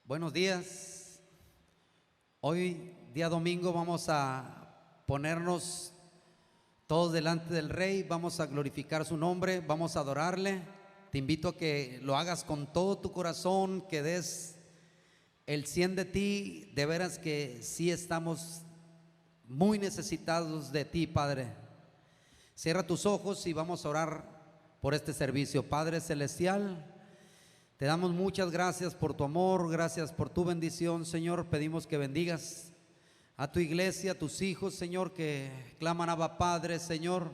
Buenos días. Hoy, día domingo, vamos a ponernos todos delante del Rey. Vamos a glorificar su nombre, vamos a adorarle. Te invito a que lo hagas con todo tu corazón, que des el 100 de ti. De veras que sí estamos muy necesitados de ti, Padre. Cierra tus ojos y vamos a orar por este servicio. Padre celestial, te damos muchas gracias por tu amor, gracias por tu bendición, Señor. Pedimos que bendigas a tu iglesia, a tus hijos, Señor, que claman Abba Padre, Señor,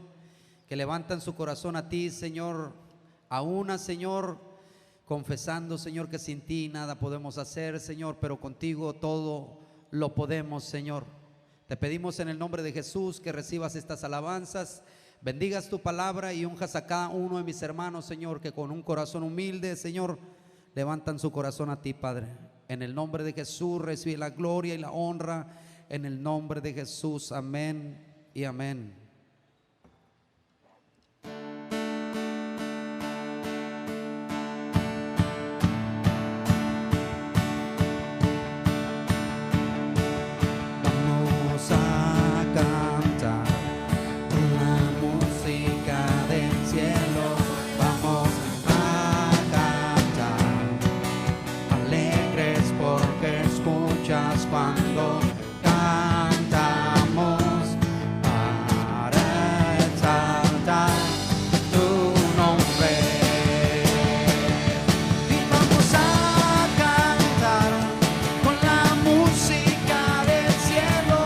que levantan su corazón a ti, Señor, a una, Señor, confesando, Señor, que sin ti nada podemos hacer, Señor, pero contigo todo lo podemos, Señor. Te pedimos en el nombre de Jesús que recibas estas alabanzas, bendigas tu palabra y unjas a cada uno de mis hermanos, Señor, que con un corazón humilde, Señor, levantan su corazón a ti, Padre. En el nombre de Jesús recibe la gloria y la honra, en el nombre de Jesús, amén y amén. Vamos a cantar la música del cielo, vamos a cantar alegres porque escuchas cuando cantamos para exaltar tu nombre. Y vamos a cantar con la música del cielo,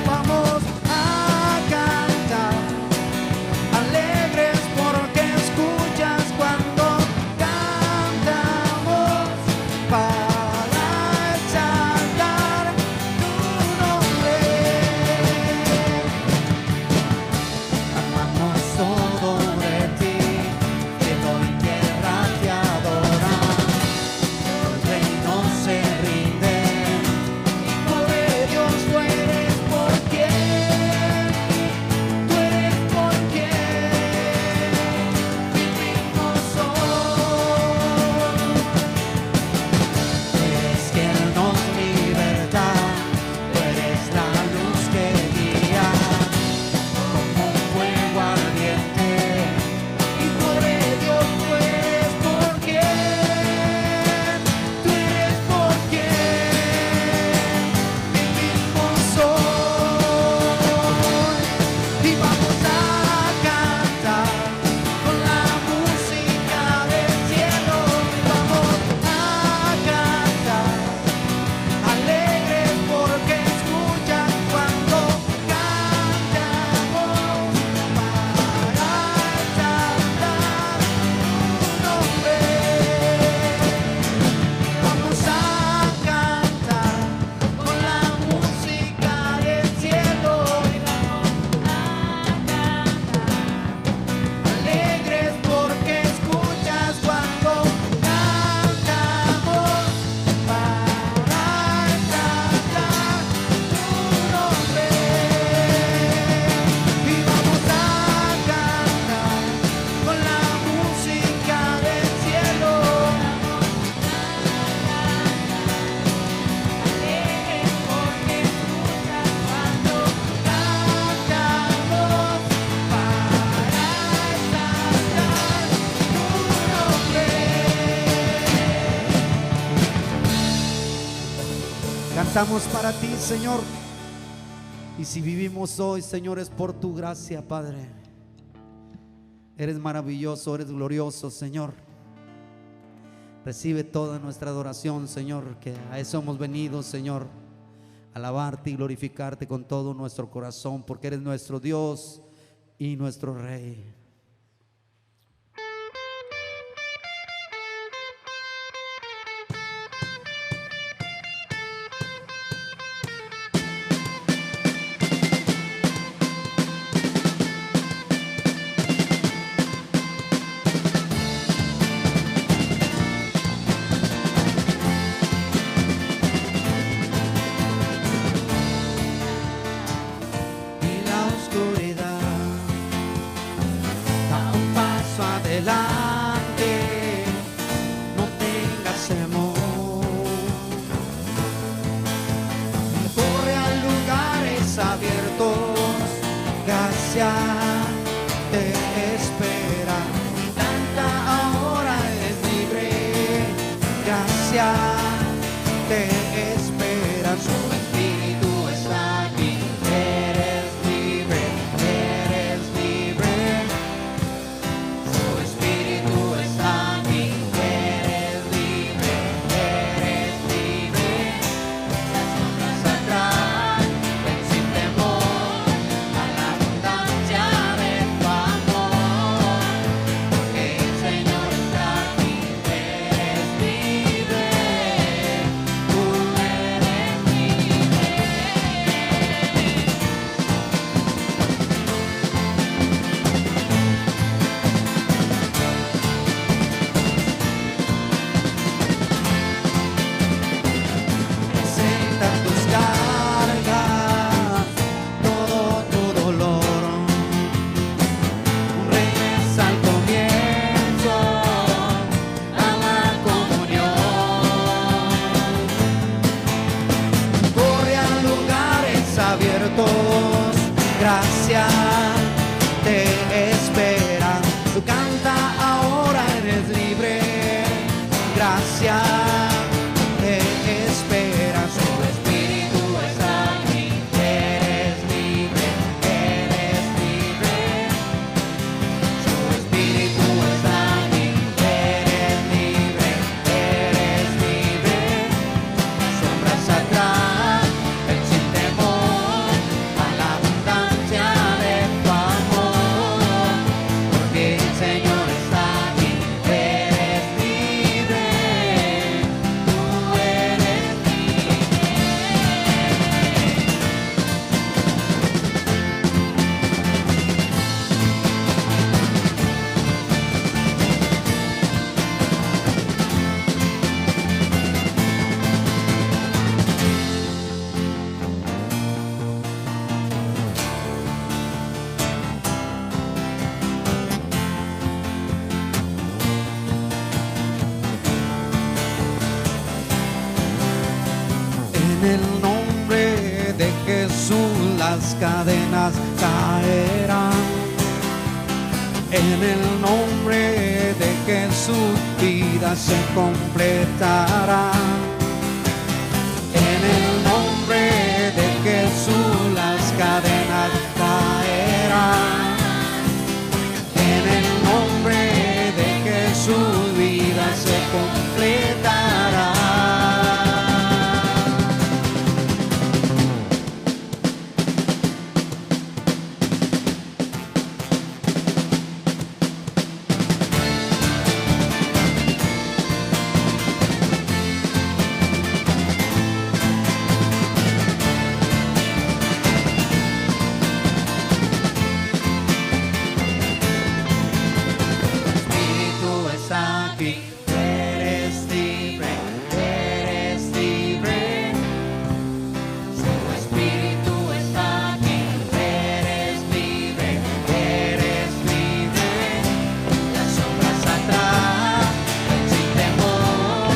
vamos a cantar alegres porque escuchas cuando cantamos para exaltar tu nombre. Amamos todo de ti, cielo y tierra te adoran, el reino se rinde, hijo de Dios, tú eres por quien, tú eres por quien vivimos hoy. Eres quien nos liberta, tú eres la luz que guía como un fuego ardiente, hijo de Dios, tú eres por quien, tú eres por quien vivimos hoy. Y vamos a cantar con la música del cielo, vamos a cantar alegres porque escuchan cuando cantamos para exaltar tu nombre. Vamos a cantar con la música del cielo y vamos a cantar alegres porque escuchas cuando cantamos para exaltar tu nombre. Y vamos a cantar con la música del cielo, alegres porque escuchas cuando cantamos para exaltar tu nombre. Cantamos para ti, Señor, y si vivimos hoy, Señor, es por tu gracia, Padre. Eres maravilloso, eres glorioso, Señor. Recibe toda nuestra adoración, Señor, que a eso hemos venido, Señor, alabarte y glorificarte con todo nuestro corazón, porque eres nuestro Dios y nuestro Rey. Y la oscuridad da un paso adelante, no tengas temor. gracia te espera. Canta ahora, eres libre. Gracia te espera. Su espíritu está aquí. Eres libre, eres libre. Su espíritu está aquí. Eres libre, eres libre. Las sombras atrás, ven sin temor a la abundancia de tu amor, porque el Señor está aquí. Eres libre, tú eres libre. Presenta tus cargas, todo tu dolor. Regresa al comienzo, a la comunión. Corre a lugares abiertos, gracia te espera. Tú canta ahora, eres libre. Gracia te espera. Su espíritu está aquí. Eres libre, eres libre. Su espíritu está aquí. Eres libre, eres libre. Las sombras atrás, ven sin temor a la abundancia de tu amor, porque el Señor está aquí. Eres libre, tú eres libre. En el nombre de Jesús las cadenas caerán. En el nombre de Jesús vidas se completarán. En el nombre de Jesús las cadenas caerán. En el nombre de Jesús vidas se completarán. Espíritu está aquí. Eres libre, eres libre. Su espíritu está aquí. Eres libre, eres libre. Las sombras atrás, ven sin temor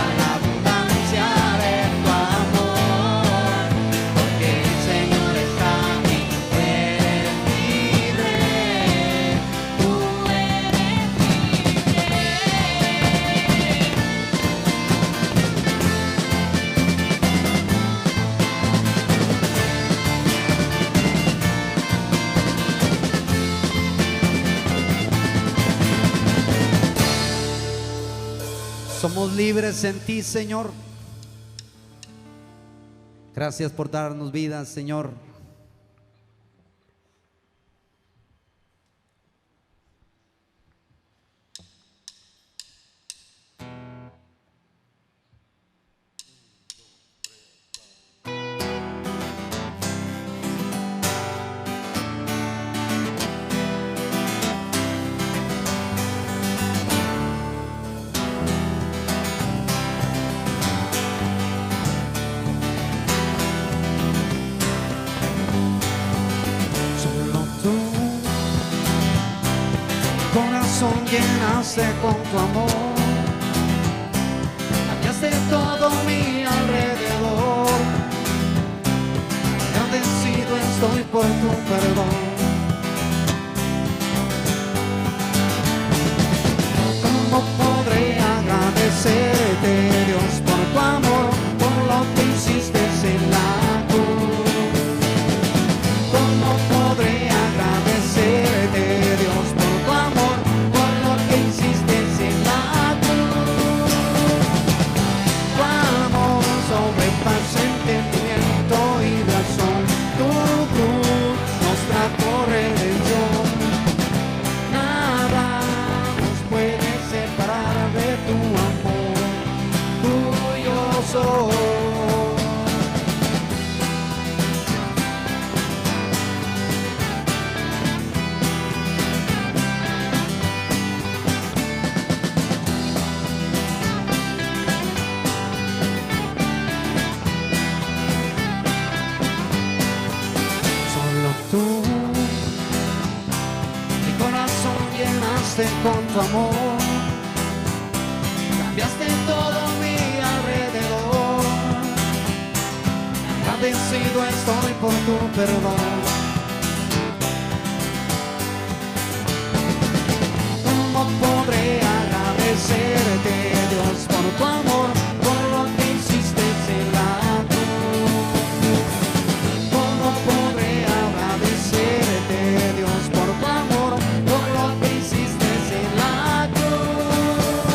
a la abundancia de tu amor, porque el Señor está aquí. Eres libre, tú eres libre. Somos libres en ti, Señor. Gracias por darnos vida, Señor. Llenaste con tu amor, cambiaste todo mi alrededor. Agradecido estoy por tu perdón. agradecerte, Dios, por tu amor, por lo que hiciste en la cruz. ¿Cómo podré agradecerte, Dios, por tu amor, por lo que hiciste en la cruz? Tu amor sobrepasa entendimiento y razón. Tu cruz nos trajo redención. Nada nos puede separar de tu amor. Tuyo soy. Tú, mi corazón llenaste con tu amor, cambiaste todo mi alrededor. Agradecido estoy por tu perdón. ¿Cómo podré agradecerte, Dios, por tu amor, por lo que hiciste en la cruz? ¿Cómo podré agradecerte, Dios, por tu amor, por lo que hiciste en la cruz?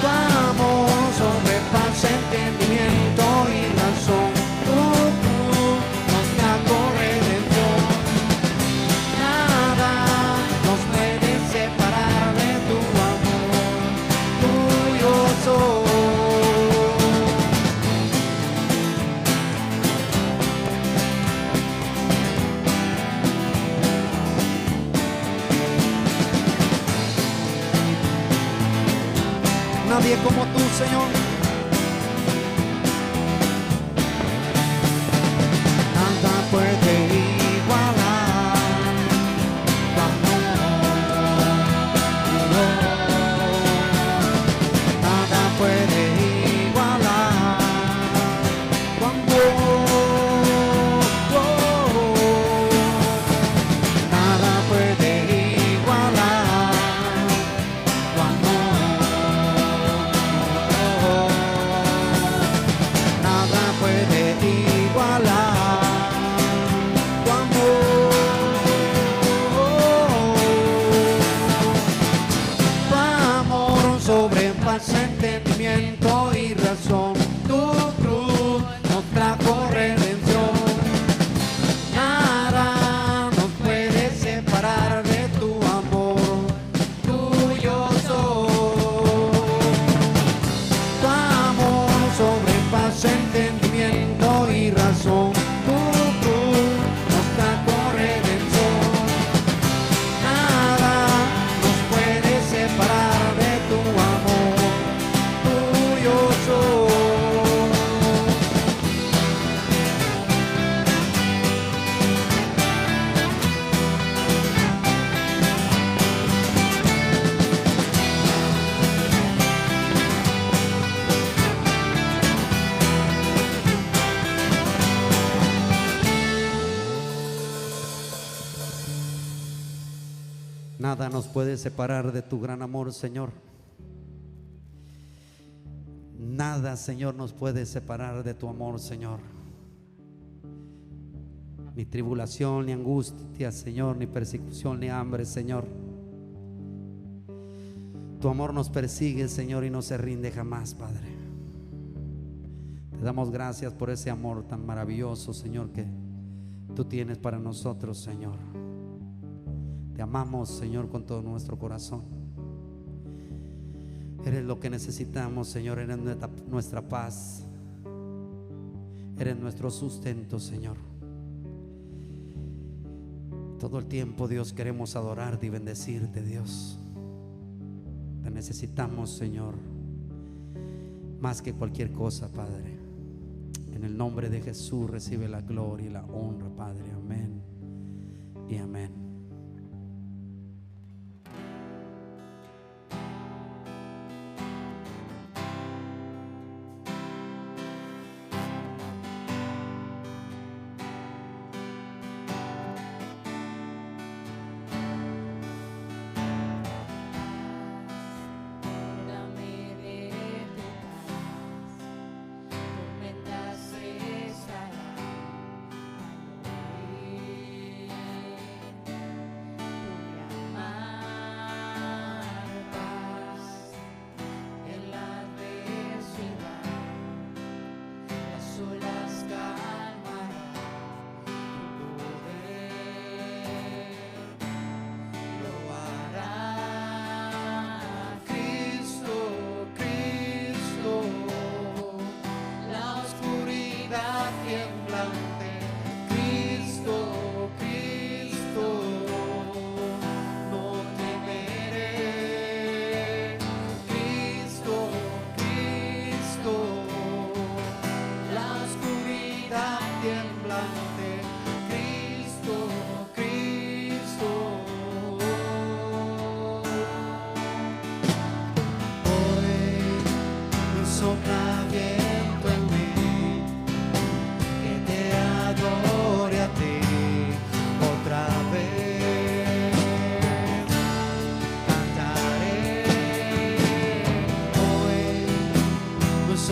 Tu amor sobrepasa entendimiento y razón. Tu cruz nos trajo redención. Nada nos puede separar de tu amor. Tuyo soy. Nadie como tú, Señor. Nada puede igualar tu amor. Nada puede igualar tu amor. Nada puede igualar tu amor. Nada puede igualar tu amor. Tu amor sobrepasa entendimiento y razón. Tu cruz nos trajo redención. Nada nos puede separar de tu amor. Tuyo soy. Tu amor sobrepasa entendimiento y razón. Tu cruz nos trajo redención. Nada nos puede separar de tu amor. Tuyo soy. Nada nos puede separar de tu gran amor, Señor. Nada, Señor, nos puede separar de tu amor, Señor. Ni tribulación, ni angustia, Señor, ni persecución, ni hambre, Señor. Tu amor nos persigue, Señor, y no se rinde jamás, Padre. Te damos gracias por ese amor tan maravilloso, Señor, que tú tienes para nosotros, Señor. Te amamos, Señor, con todo nuestro corazón. Eres lo que necesitamos, Señor. Eres nuestra paz. Eres nuestro sustento, Señor. Todo el tiempo, Dios, queremos adorarte y bendecirte, Dios. Te necesitamos, Señor, más que cualquier cosa, Padre. En el nombre de Jesús recibe la gloria y la honra, Padre. Amén y amén. Dame de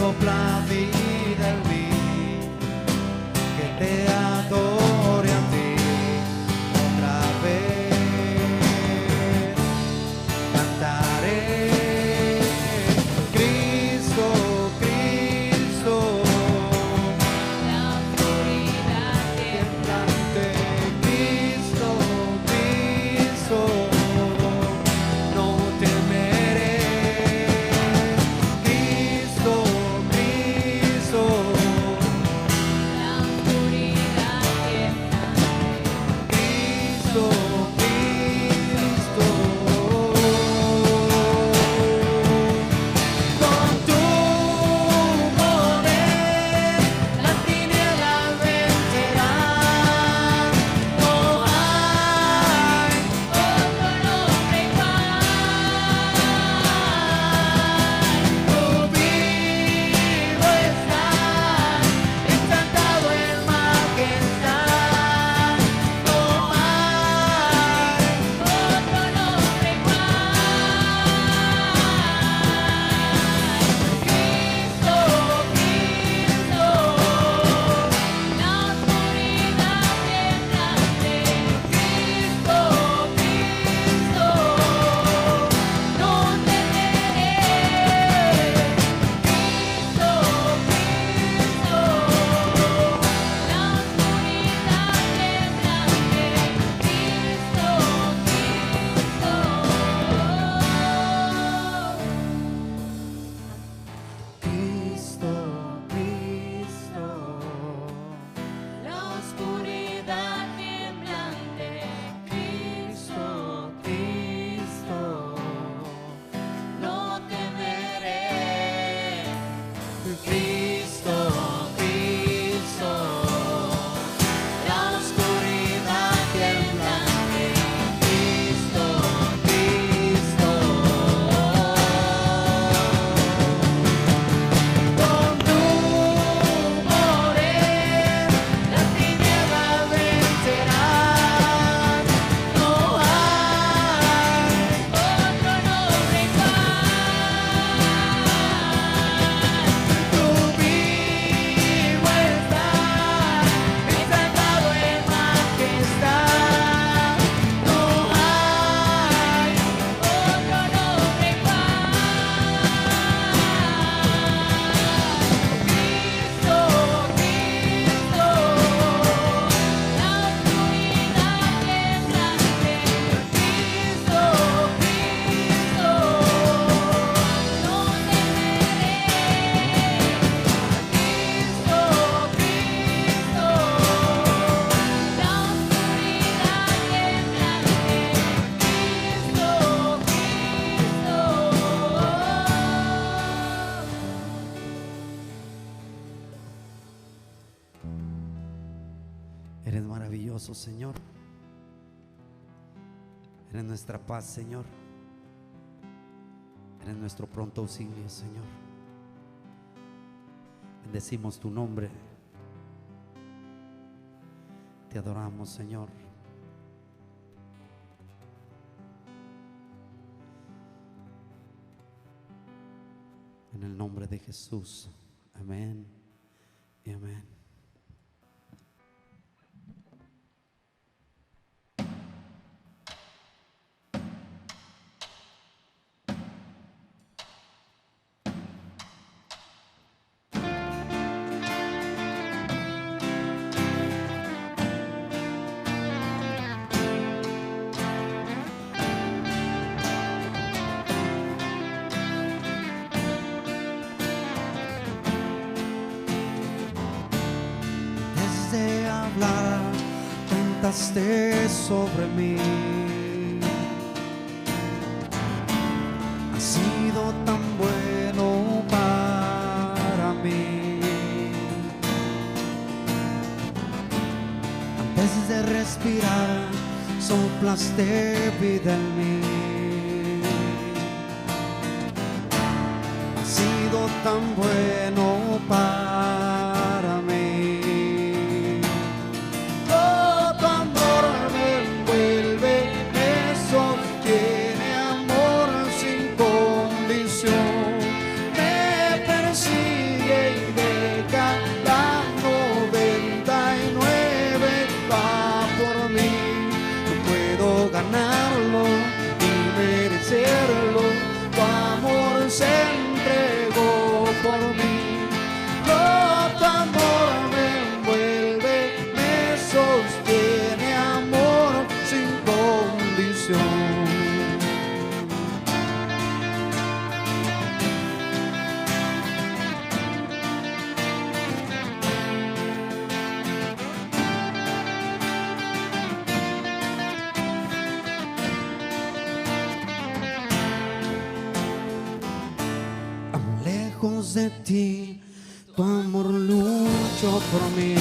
sopla vida en mí, que te adore a ti otra vez. Cantaré, Cristo, Cristo, La oscuridad temblante, Cristo, Cristo, no temeré. Cristo, Cristo, la oscuridad Cristo, Cristo. Con tu poder las tinieblas vencerán. No hay otro nombre igual. tu vivo estar, exaltado en majestad. No hay Otro nombre igual. Cristo, Cristo, la oscuridad temblante. Cristo, Cristo, no temeré. Cristo, Cristo, la oscuridad temblante. Cristo, Cristo, La oscuridad temblante. Cristo, Cristo, No temeré. Cristo, Cristo, la oscuridad temblante, Cristo, Cristo. Con tu poder las tinieblas vencerán. No hay Otro nombre igual. tu vivo estar, exaltado en majestad. No hay Otro nombre Eres maravilloso, Señor. Eres nuestra paz, Señor. Eres nuestro pronto auxilio, Señor. Bendecimos tu nombre. Te adoramos, Señor. En el nombre de Jesús. Amén y amén. Desde hablar, cantaste sobre mí. Has sido tan bueno para mí. Antes de respirar, soplaste vida en mí. Has sido tan bueno para mí. Oh, tu amor me envuelve, me sostiene, amor sin condición. Me persigue lejos de ti, tu amor luchó por mí.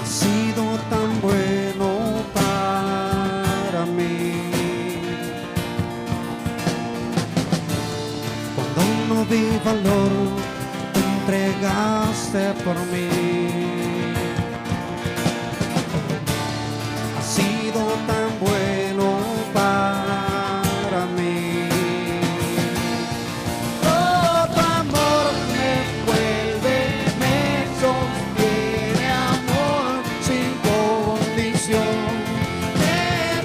Ha sido tan bueno para mí. Cuando no vi valor, te entregaste por mí. Ha sido tan bueno para mí. Oh, tu amor me envuelve, me sostiene, amor sin condición. Me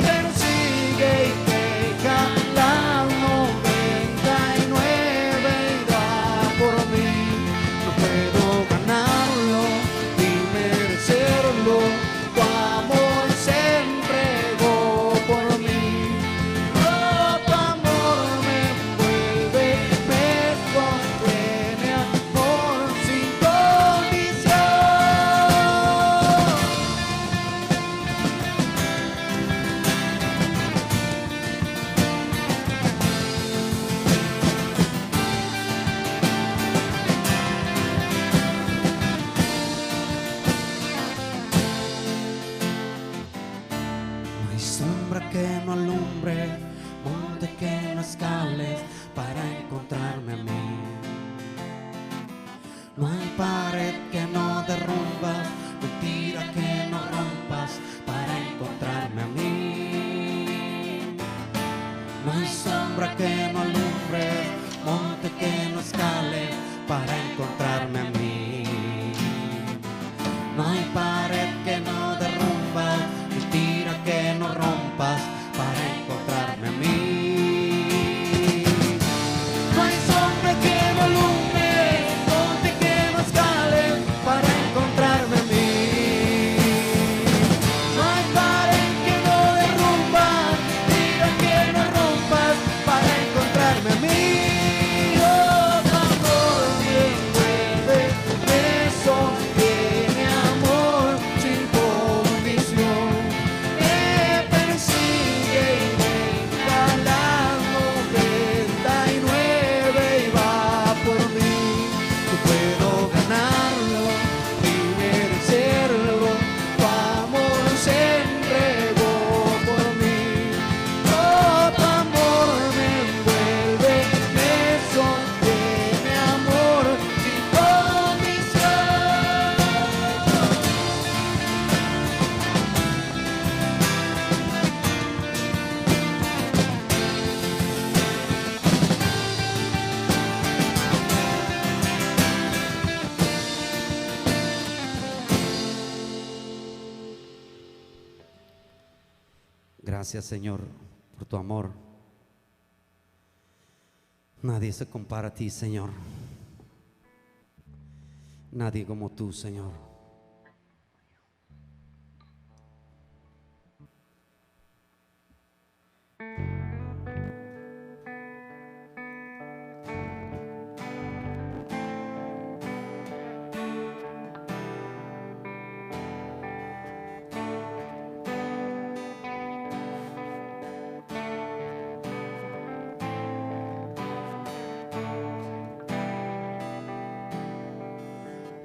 persigue y deja las 99 y da por mí. No puedo ganarlo ni merecerlo. Tu amor se entregó por mí. Oh, tu amor me envuelve, me sostiene, amor sin condición. No hay sombra que no alumbre, monte que no escales para encontrarme a mí. No hay pared que no derrumbas, mentira que no rompas para encontrarme a mí. No hay sombra que no alumbre, monte que no escales para encontrarme a mí. No hay pared que no derrumbas, mentira que no rompas para encontrarme a mí. No hay sombra que no alumbre, monte que no escale para encontrarme a mí. No hay pared que no derrumbas, mentira que no rompas para encontrarme a mí. Oh, tu amor me envuelve, me sostiene, amor sin condición. Me persigue y deja las 99 y va por mí. No puedo ganarlo ni merecerlo. Tu amor se entregó por mí. Oh, tu amor me envuelve, me sostiene, amor sin condición. Gracias, Señor, por tu amor. Nadie se compara a ti, Señor. Nadie como tú, Señor.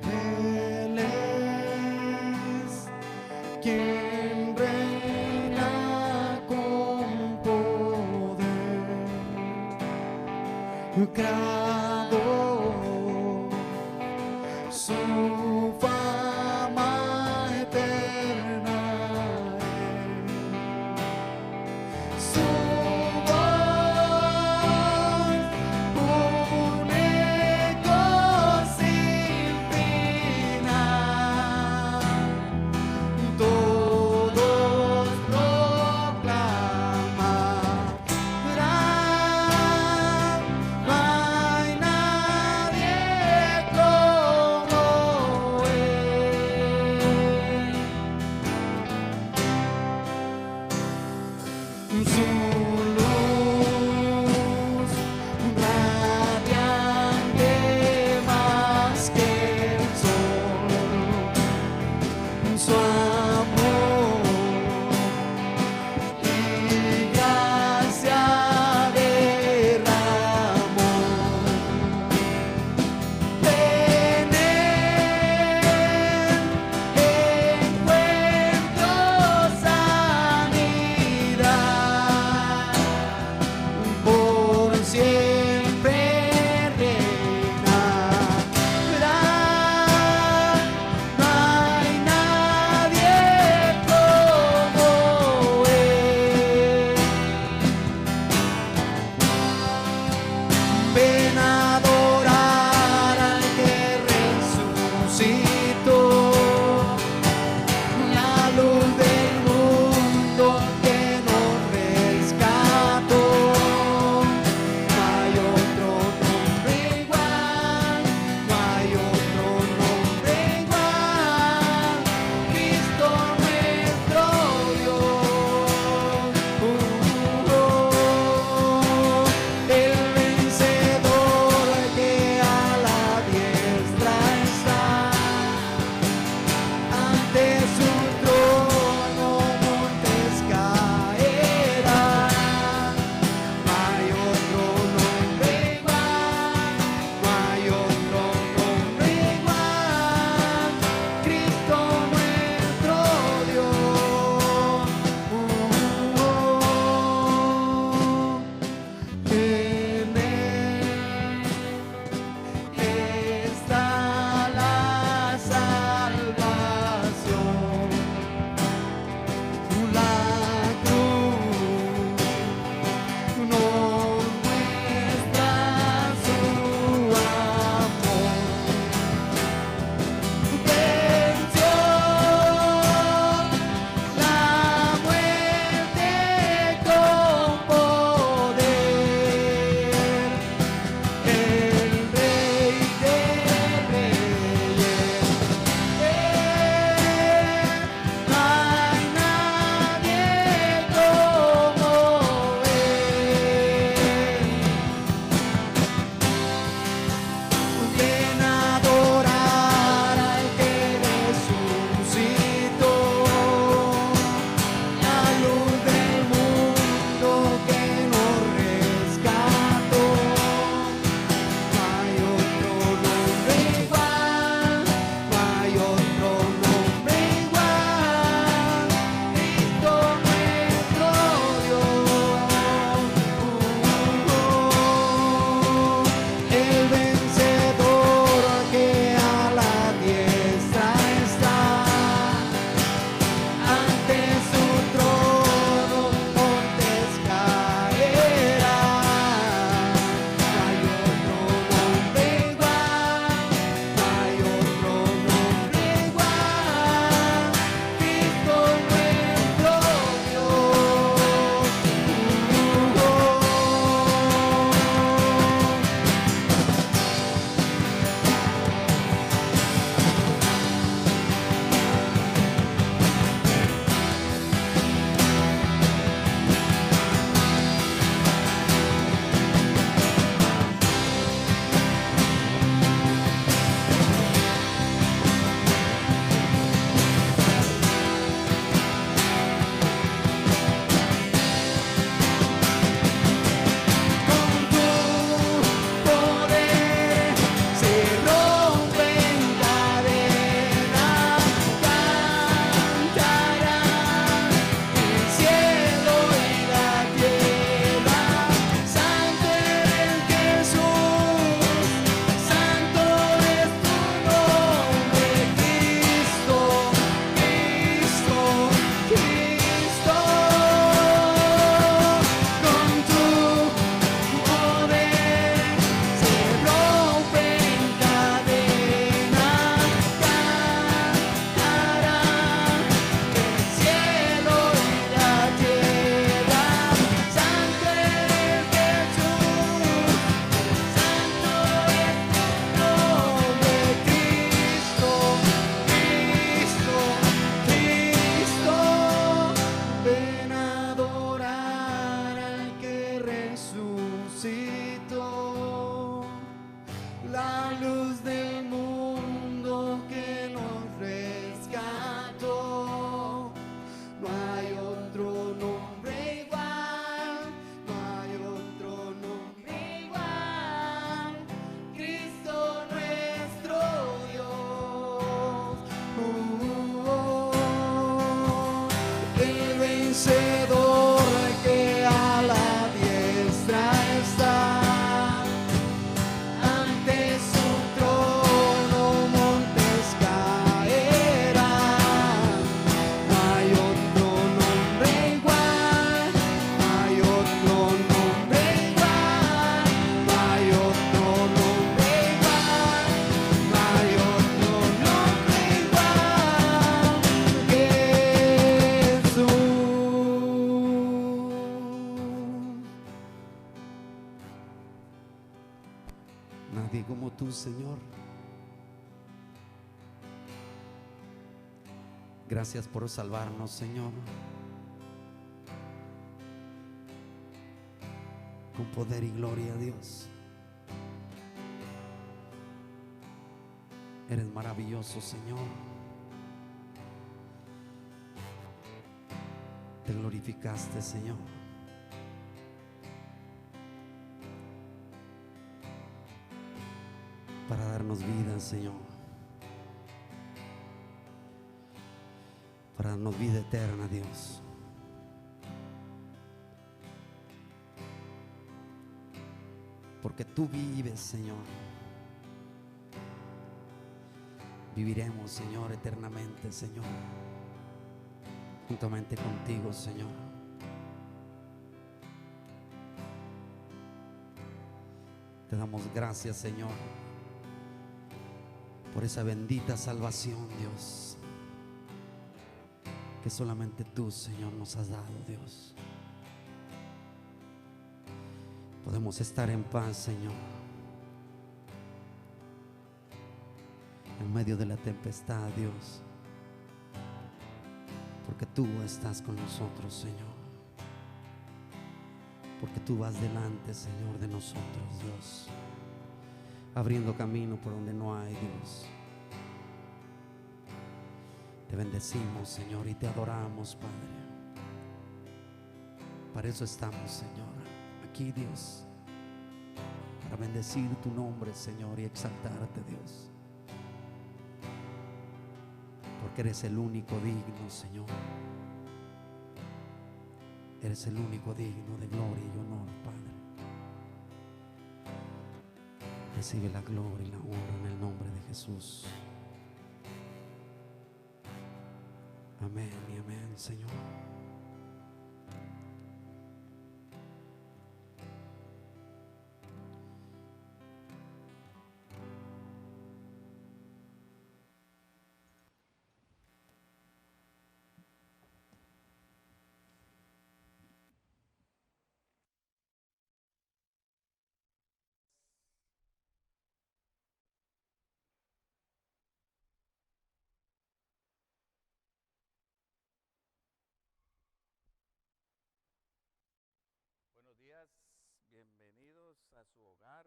Él es quien reina con poder, creador, su fama eterna es. Su voz, un eco sin final, todos proclaman, gran, no hay nadie como él. Su luz radiante más que el sol, su amor y gracia derramada nadie como tú, Señor. Gracias por salvarnos, Señor, con poder y gloria, Dios. Eres maravilloso, Señor. Te glorificaste, Señor. Para darnos vida, Señor. Para darnos vida eterna, Dios. Porque tú vives, Señor. Viviremos, Señor, eternamente, Señor, juntamente contigo, Señor. Te damos gracias, Señor, por esa bendita salvación, Dios, que solamente tú, Señor, nos has dado, Dios. Podemos estar en paz, Señor, en medio de la tempestad, Dios, porque tú estás con nosotros, Señor, porque tú vas delante, Señor, de nosotros, Dios, abriendo camino por donde no hay, Dios. Te bendecimos, Señor, y te adoramos, Padre. Para eso estamos, Señor, aquí, Dios, para bendecir tu nombre, Señor, y exaltarte, Dios, porque eres el único digno, Señor. Eres el único digno de gloria y honor, Padre. Recibe la gloria y la honra en el nombre de Jesús. Amén y amén, Señor. Buenos días, bienvenidos a su hogar.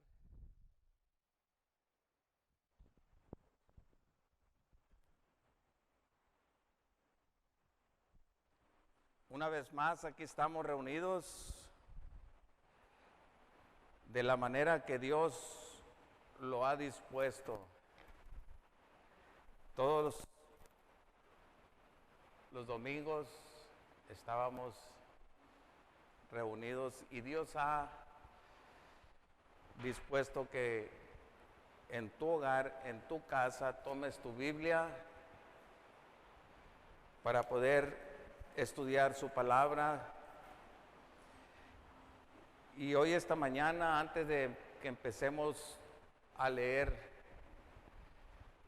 Una vez más, aquí estamos reunidos de la manera que Dios lo ha dispuesto. Todos los domingos estábamos reunidos y Dios ha dispuesto que en tu hogar, en tu casa, tomes tu Biblia para poder estudiar su palabra. Y hoy, esta mañana, antes de que empecemos a leer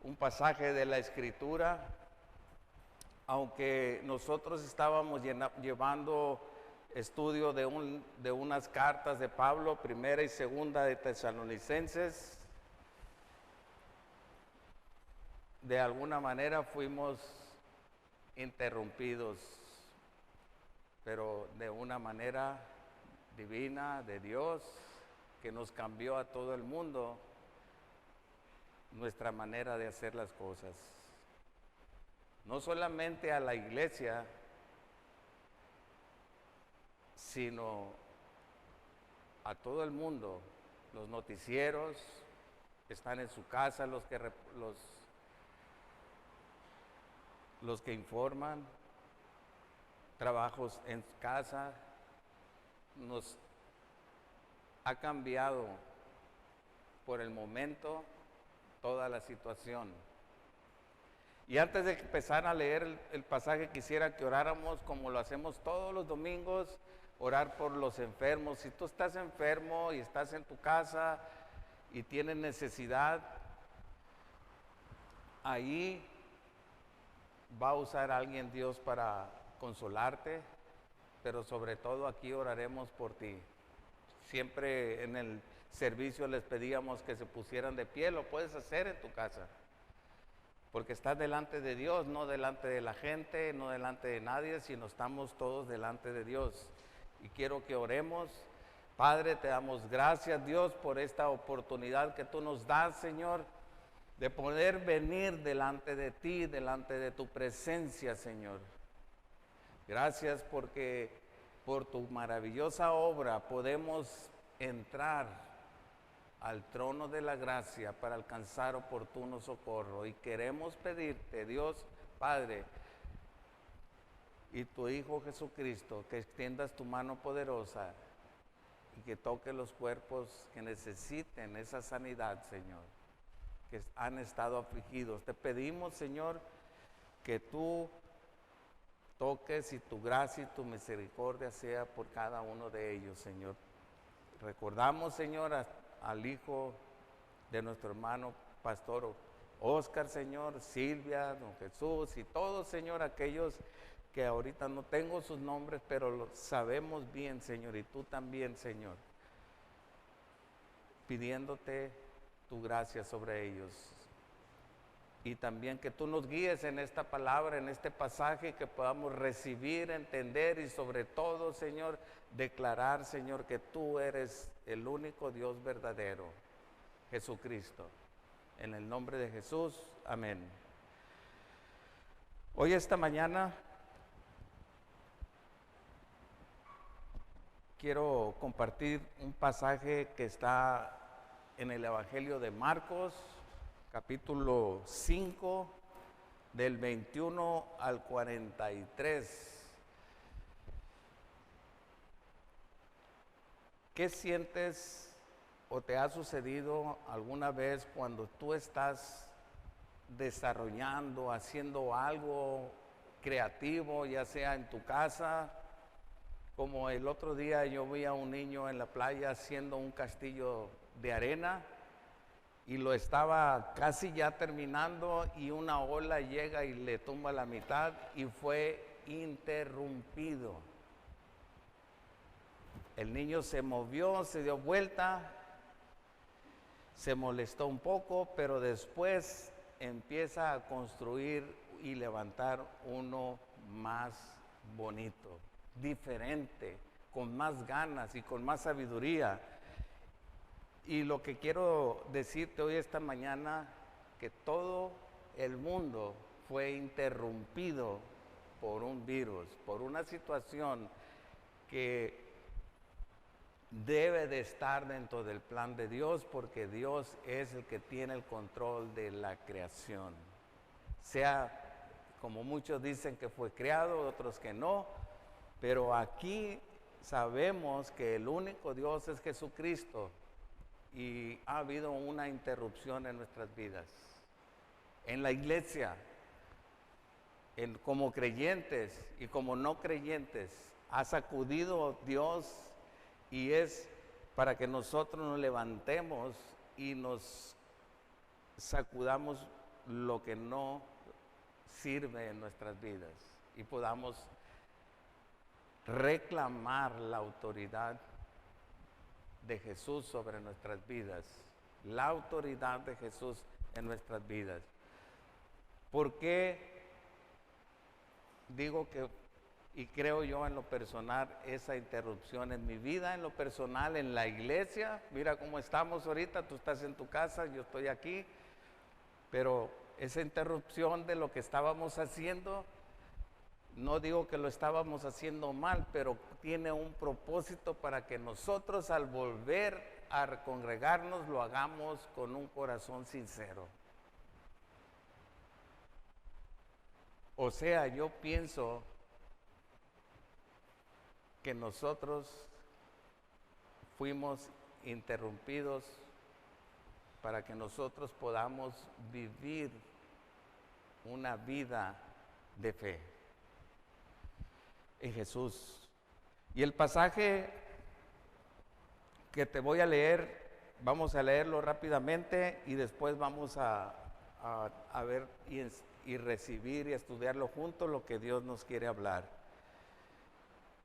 un pasaje de la Escritura, aunque nosotros estábamos llevando estudio de unas cartas de Pablo, primera y segunda de Tesalonicenses, de alguna manera fuimos interrumpidos, pero de una manera divina de Dios, que nos cambió a todo el mundo nuestra manera de hacer las cosas. No solamente a la iglesia, sino a todo el mundo. Los noticieros están en su casa, los que informan, trabajos en casa. Nos ha cambiado por el momento toda la situación. Y antes de empezar a leer el pasaje, quisiera que oráramos como lo hacemos todos los domingos, orar por los enfermos. Si tú estás enfermo y estás en tu casa y tienes necesidad, ahí va a usar a alguien Dios para consolarte, pero sobre todo aquí oraremos por ti. Siempre en el servicio les pedíamos que se pusieran de pie, lo puedes hacer en tu casa. Porque estás delante de Dios, no delante de la gente, no delante de nadie, sino estamos todos delante de Dios. Y quiero que oremos. Padre, te damos gracias, Dios, por esta oportunidad que tú nos das, Señor, de poder venir delante de ti, delante de tu presencia, Señor. Gracias porque por tu maravillosa obra podemos entrar al trono de la gracia para alcanzar oportuno socorro. Y queremos pedirte, Dios Padre, y tu Hijo Jesucristo, que extiendas tu mano poderosa y que toque los cuerpos que necesiten esa sanidad, Señor, que han estado afligidos. Te pedimos, Señor, que tú toques y tu gracia y tu misericordia sea por cada uno de ellos, Señor. Recordamos, Señor, al hijo de nuestro hermano pastor Oscar, Señor, Silvia, don Jesús y todos, Señor, aquellos que ahorita no tengo sus nombres, pero lo sabemos bien, Señor, y tú también, Señor, pidiéndote tu gracia sobre ellos. Y también que tú nos guíes en esta palabra, en este pasaje, que podamos recibir, entender y sobre todo, Señor, declarar, Señor, que tú eres el único Dios verdadero, Jesucristo. En el nombre de Jesús, amén. Hoy, esta mañana, quiero compartir un pasaje que está en el Evangelio de Marcos, capítulo 5, del 21 al 43. ¿Qué sientes o te ha sucedido alguna vez cuando tú estás desarrollando, haciendo algo creativo, ya sea en tu casa? Como el otro día yo vi a un niño en la playa haciendo un castillo de arena y lo estaba casi ya terminando y una ola llega y le tumba la mitad y fue interrumpido. El niño se movió, se dio vuelta, se molestó un poco, pero después empieza a construir y levantar uno más bonito, diferente, con más ganas y con más sabiduría. Y lo que quiero decirte hoy, esta mañana, que todo el mundo fue interrumpido por un virus, por una situación que debe de estar dentro del plan de Dios, porque Dios es el que tiene el control de la creación. Sea como muchos dicen que fue creado, otros que no, pero aquí sabemos que el único Dios es Jesucristo. Y ha habido una interrupción en nuestras vidas, en la iglesia, como creyentes y como no creyentes. Ha sacudido Dios y es para que nosotros nos levantemos y nos sacudamos lo que no sirve en nuestras vidas y podamos reclamar la autoridad de Jesús sobre nuestras vidas, la autoridad de Jesús en nuestras vidas. ¿Por qué digo que, y creo yo en lo personal, esa interrupción en mi vida, en lo personal, en la iglesia? Mira cómo estamos ahorita, tú estás en tu casa, yo estoy aquí, pero esa interrupción de lo que estábamos haciendo, no digo que lo estábamos haciendo mal, pero tiene un propósito para que nosotros al volver a congregarnos lo hagamos con un corazón sincero. O sea, yo pienso que nosotros fuimos interrumpidos para que nosotros podamos vivir una vida de fe en Jesús. Y el pasaje que te voy a leer, vamos a leerlo rápidamente y después vamos a ver y recibir y estudiarlo juntos, lo que Dios nos quiere hablar.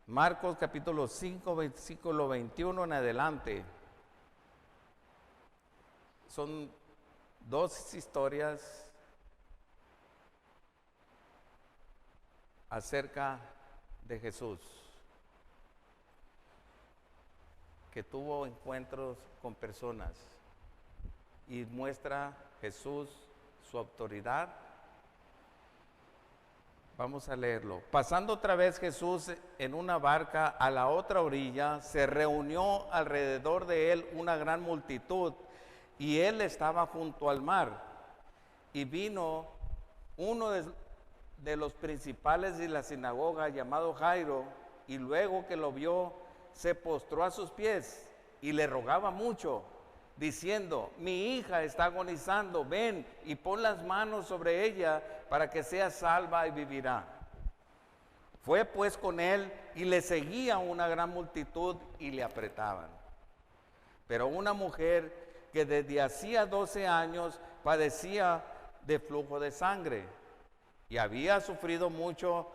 Marcos capítulo 5, versículo 21 en adelante. Son dos historias acerca de Jesús, que tuvo encuentros con personas y muestra Jesús su autoridad. Vamos a leerlo. Pasando otra vez Jesús en una barca a la otra orilla, se reunió alrededor de él una gran multitud, y él estaba junto al mar. Y vino uno de los principales de la sinagoga, llamado Jairo, y luego que lo vio, se postró a sus pies y le rogaba mucho, diciendo: mi hija está agonizando, ven y pon las manos sobre ella para que sea salva y vivirá. Fue pues con él, y le seguía una gran multitud y le apretaban. Pero una mujer que desde hacía 12 años padecía de flujo de sangre y había sufrido mucho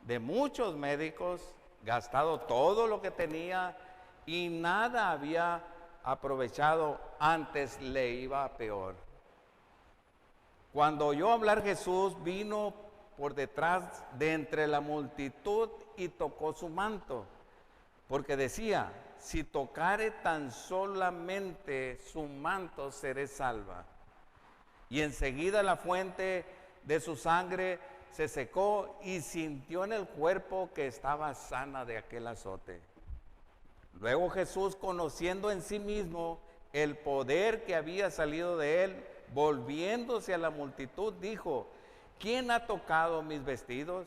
de muchos médicos, gastado todo lo que tenía y nada había aprovechado, antes le iba peor. Cuando oyó hablar Jesús, vino por detrás de entre la multitud y tocó su manto, porque decía: si tocare tan solamente su manto, seré salva. Y enseguida la fuente de su sangre se secó y sintió en el cuerpo que estaba sana de aquel azote. Luego Jesús, conociendo en sí mismo el poder que había salido de él, volviéndose a la multitud, dijo: ¿quién ha tocado mis vestidos?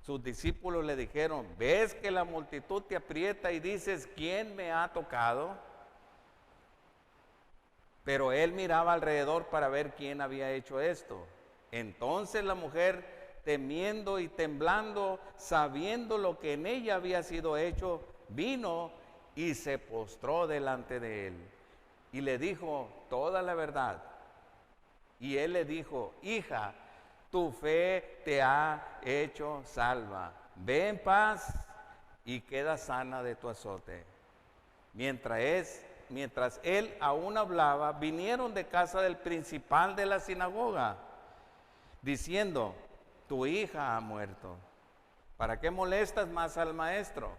Sus discípulos le dijeron: ¿ves que la multitud te aprieta y dices: ¿quién me ha tocado? Pero él miraba alrededor para ver quién había hecho esto. Entonces la mujer, temiendo y temblando, sabiendo lo que en ella había sido hecho, vino y se postró delante de él y le dijo toda la verdad. Y él le dijo: hija, tu fe te ha hecho salva. Ve en paz y queda sana de tu azote. Mientras él aún hablaba, vinieron de casa del principal de la sinagoga, diciendo: tu hija ha muerto. ¿Para qué molestas más al maestro?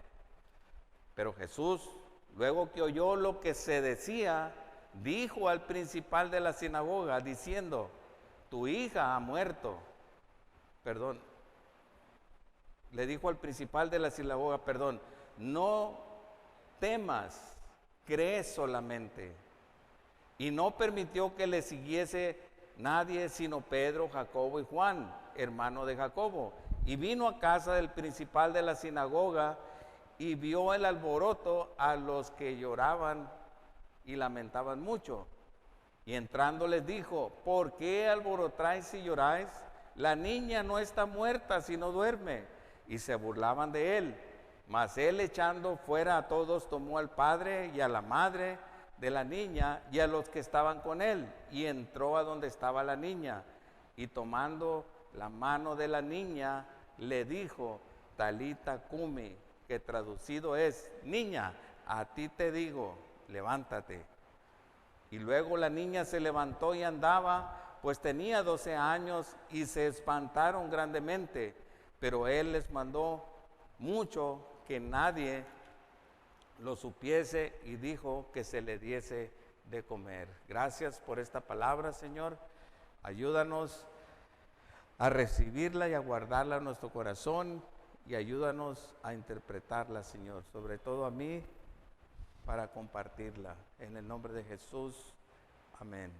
Pero Jesús, luego que oyó lo que se decía, dijo al principal de la sinagoga, diciendo: tu hija ha muerto. Le dijo al principal de la sinagoga, no temas, cree solamente. Y no permitió que le siguiese nadie sino Pedro, Jacobo y Juan, hermano de Jacobo. Y vino a casa del principal de la sinagoga y vio el alboroto, a los que lloraban y lamentaban mucho. Y entrando les dijo: ¿por qué alborotáis y lloráis? La niña no está muerta, sino duerme. Y se burlaban de él. Mas él, echando fuera a todos, tomó al padre y a la madre de la niña y a los que estaban con él, y entró a donde estaba la niña, y tomando la mano de la niña, le dijo: Talita cumi, que traducido es: niña, a ti te digo, levántate. Y luego la niña se levantó y andaba, pues tenía 12 años, y se espantaron grandemente. Pero él les mandó mucho que nadie lo supiese, y dijo que se le diese de comer. Gracias por esta palabra, Señor. Ayúdanos a recibirla y a guardarla en nuestro corazón, y ayúdanos a interpretarla, Señor, sobre todo a mí, para compartirla. En el nombre de Jesús, amén.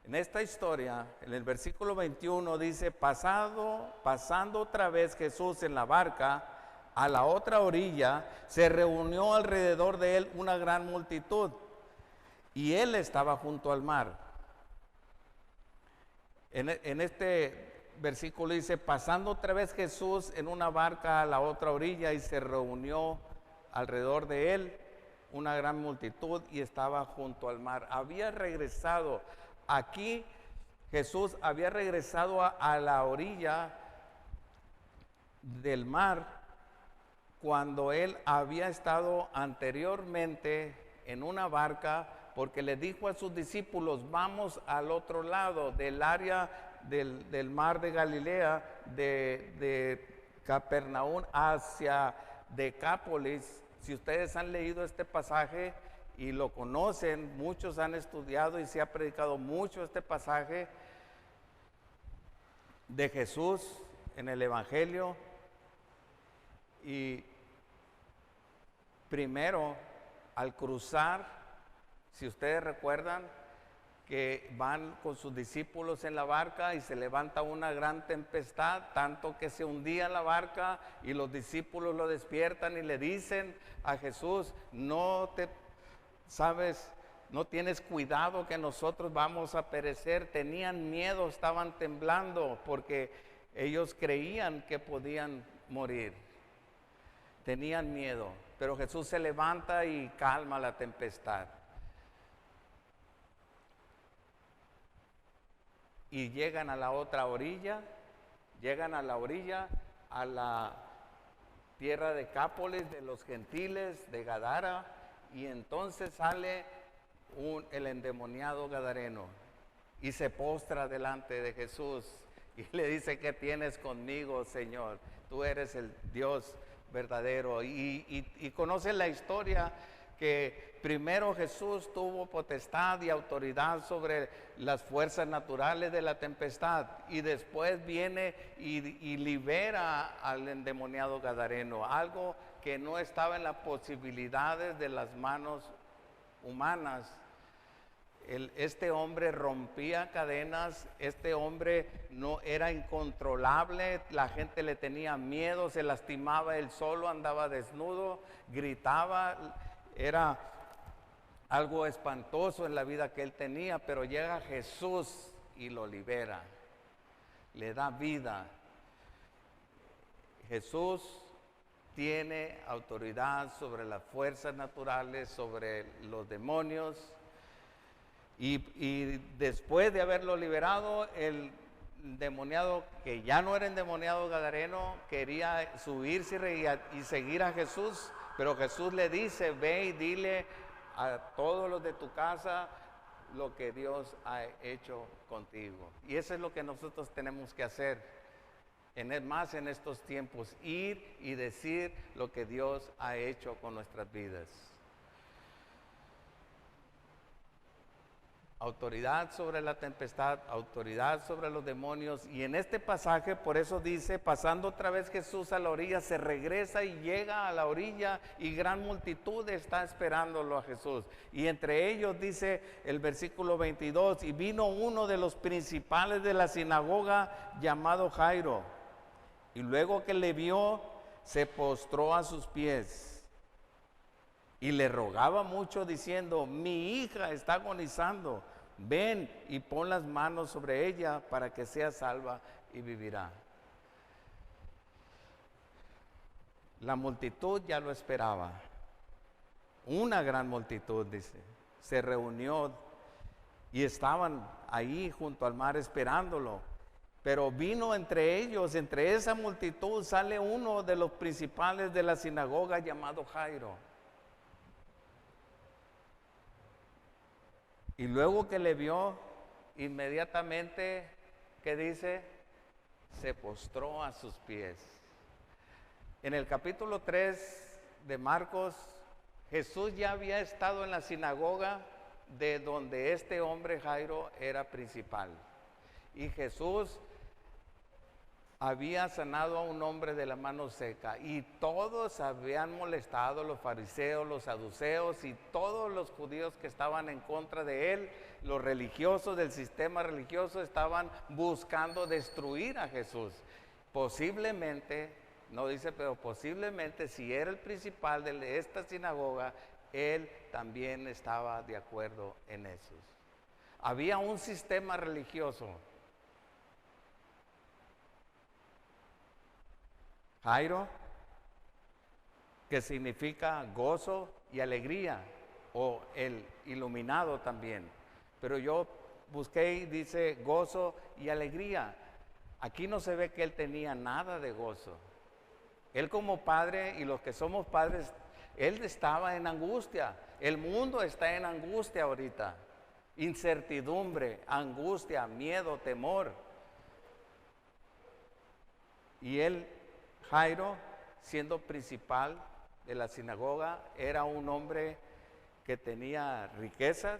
En esta historia, en el versículo 21 dice: pasando otra vez Jesús en la barca a la otra orilla, se reunió alrededor de él una gran multitud, y él estaba junto al mar. En este versículo dice: pasando otra vez Jesús en una barca a la otra orilla, y se reunió alrededor de él una gran multitud, y estaba junto al mar. Había regresado, aquí Jesús había regresado a la orilla del mar, cuando él había estado anteriormente en una barca, porque le dijo a sus discípulos, vamos al otro lado del área del mar de Galilea, de Capernaum hacia Decápolis. Si ustedes han leído este pasaje y lo conocen, muchos han estudiado y se ha predicado mucho este pasaje de Jesús en el Evangelio. Y primero, al cruzar, si ustedes recuerdan que van con sus discípulos en la barca y se levanta una gran tempestad, tanto que se hundía la barca y los discípulos lo despiertan y le dicen a Jesús, no tienes cuidado que nosotros vamos a perecer. Tenían miedo, estaban temblando porque ellos creían que podían morir. Tenían miedo, pero Jesús se levanta y calma la tempestad. Y llegan a la otra orilla, a la tierra de Decápolis, de los gentiles, de Gadara, y entonces sale el endemoniado gadareno y se postra delante de Jesús y le dice, ¿qué tienes conmigo, Señor? Tú eres el Dios verdadero. Y conoce la historia que primero Jesús tuvo potestad y autoridad sobre las fuerzas naturales de la tempestad y después viene y libera al endemoniado gadareno, algo que no estaba en las posibilidades de las manos humanas. Este hombre rompía cadenas, este hombre no era incontrolable, la gente le tenía miedo, se lastimaba él solo, andaba desnudo, gritaba, era algo espantoso en la vida que él tenía, pero llega Jesús y lo libera, le da vida. Jesús tiene autoridad sobre las fuerzas naturales, sobre los demonios. Y después de haberlo liberado, el endemoniado, que ya no era endemoniado gadareno, quería subirse y seguir a Jesús, pero Jesús le dice, ve y dile a todos los de tu casa lo que Dios ha hecho contigo. Y eso es lo que nosotros tenemos que hacer, más en estos tiempos, ir y decir lo que Dios ha hecho con nuestras vidas. Autoridad sobre la tempestad, autoridad sobre los demonios. Y en este pasaje, por eso dice, pasando otra vez Jesús a la orilla, se regresa y llega a la orilla y gran multitud está esperándolo a Jesús. Y entre ellos dice el versículo 22, y vino uno de los principales de la sinagoga llamado Jairo. Y luego que le vio, se postró a sus pies. Y le rogaba mucho diciendo, mi hija está agonizando, ven y pon las manos sobre ella para que sea salva y vivirá. La multitud ya lo esperaba. Una gran multitud, dice, se reunió y estaban ahí junto al mar esperándolo. Pero vino entre ellos, entre esa multitud, sale uno de los principales de la sinagoga llamado Jairo. Y luego que le vio, inmediatamente, ¿qué dice? Se postró a sus pies. En el capítulo 3 de Marcos, Jesús ya había estado en la sinagoga de donde este hombre Jairo era principal. Y Jesús había sanado a un hombre de la mano seca y todos habían molestado, los fariseos, los saduceos y todos los judíos que estaban en contra de él, los religiosos del sistema religioso estaban buscando destruir a Jesús. Posiblemente, no dice, pero posiblemente si era el principal de esta sinagoga, él también estaba de acuerdo en eso. Había un sistema religioso. Jairo, que significa gozo y alegría, o el iluminado también. Pero yo busqué y dice gozo y alegría. Aquí no se ve que él tenía nada de gozo. Él como padre y los que somos padres, él estaba en angustia. El mundo está en angustia ahorita. Incertidumbre, angustia, miedo, temor. Y él, Jairo, siendo principal de la sinagoga, era un hombre que tenía riquezas,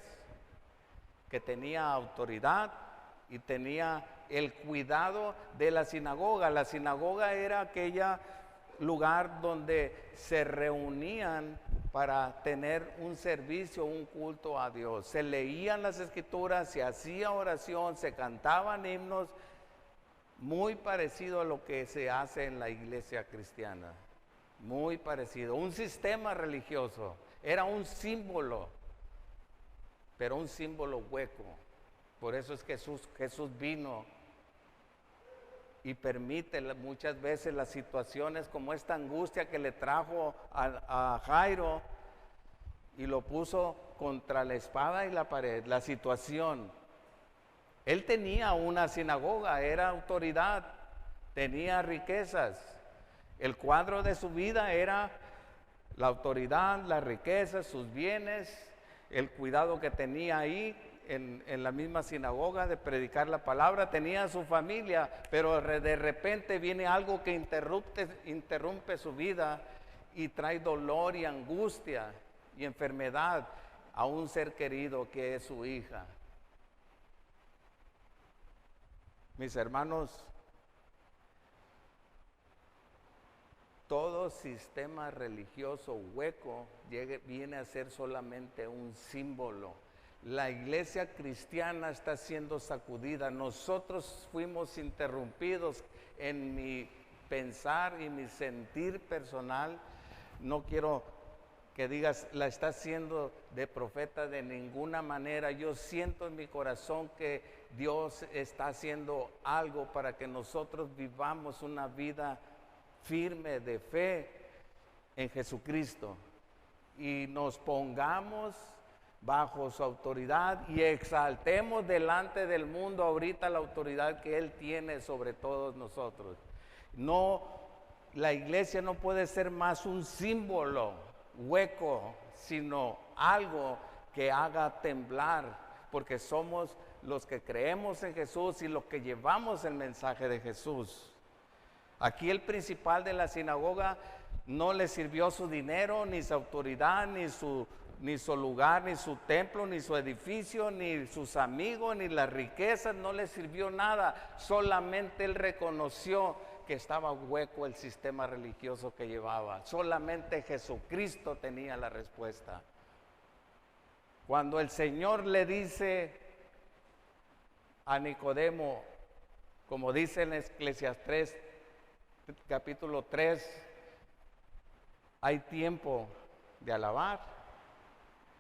que tenía autoridad y tenía el cuidado de la sinagoga. La sinagoga era aquella lugar donde se reunían para tener un servicio, un culto a Dios. Se leían las escrituras, se hacía oración, se cantaban himnos, muy parecido a lo que se hace en la iglesia cristiana. Muy parecido. Un sistema religioso. Era un símbolo, pero un símbolo hueco. Por eso es que Jesús vino y permite muchas veces las situaciones como esta angustia que le trajo a Jairo y lo puso contra la espada y la pared, la situación. Él tenía una sinagoga, era autoridad, tenía riquezas. El cuadro de su vida era la autoridad, las riquezas, sus bienes, el cuidado que tenía ahí en la misma sinagoga de predicar la palabra, tenía a su familia, pero de repente viene algo que interrumpe su vida y trae dolor y angustia y enfermedad a un ser querido que es su hija. Mis hermanos, todo sistema religioso hueco viene a ser solamente un símbolo. La iglesia cristiana está siendo sacudida. Nosotros fuimos interrumpidos en mi pensar y mi sentir personal. No quiero que digas, la está haciendo de profeta de ninguna manera. Yo siento en mi corazón que Dios está haciendo algo para que nosotros vivamos una vida firme de fe en Jesucristo y nos pongamos bajo su autoridad y exaltemos delante del mundo ahorita la autoridad que Él tiene sobre todos nosotros. No, la iglesia no puede ser más un símbolo hueco, sino algo que haga temblar, porque somos los que creemos en Jesús y los que llevamos el mensaje de Jesús. Aquí el principal de la sinagoga no le sirvió su dinero, ni su autoridad, ni su lugar, ni su templo, ni su edificio, ni sus amigos, ni las riquezas, no le sirvió nada. Solamente él reconoció que estaba hueco el sistema religioso que llevaba. Solamente Jesucristo tenía la respuesta. Cuando el Señor le dice a Nicodemo, como dice en Eclesiastés capítulo 3, hay tiempo de alabar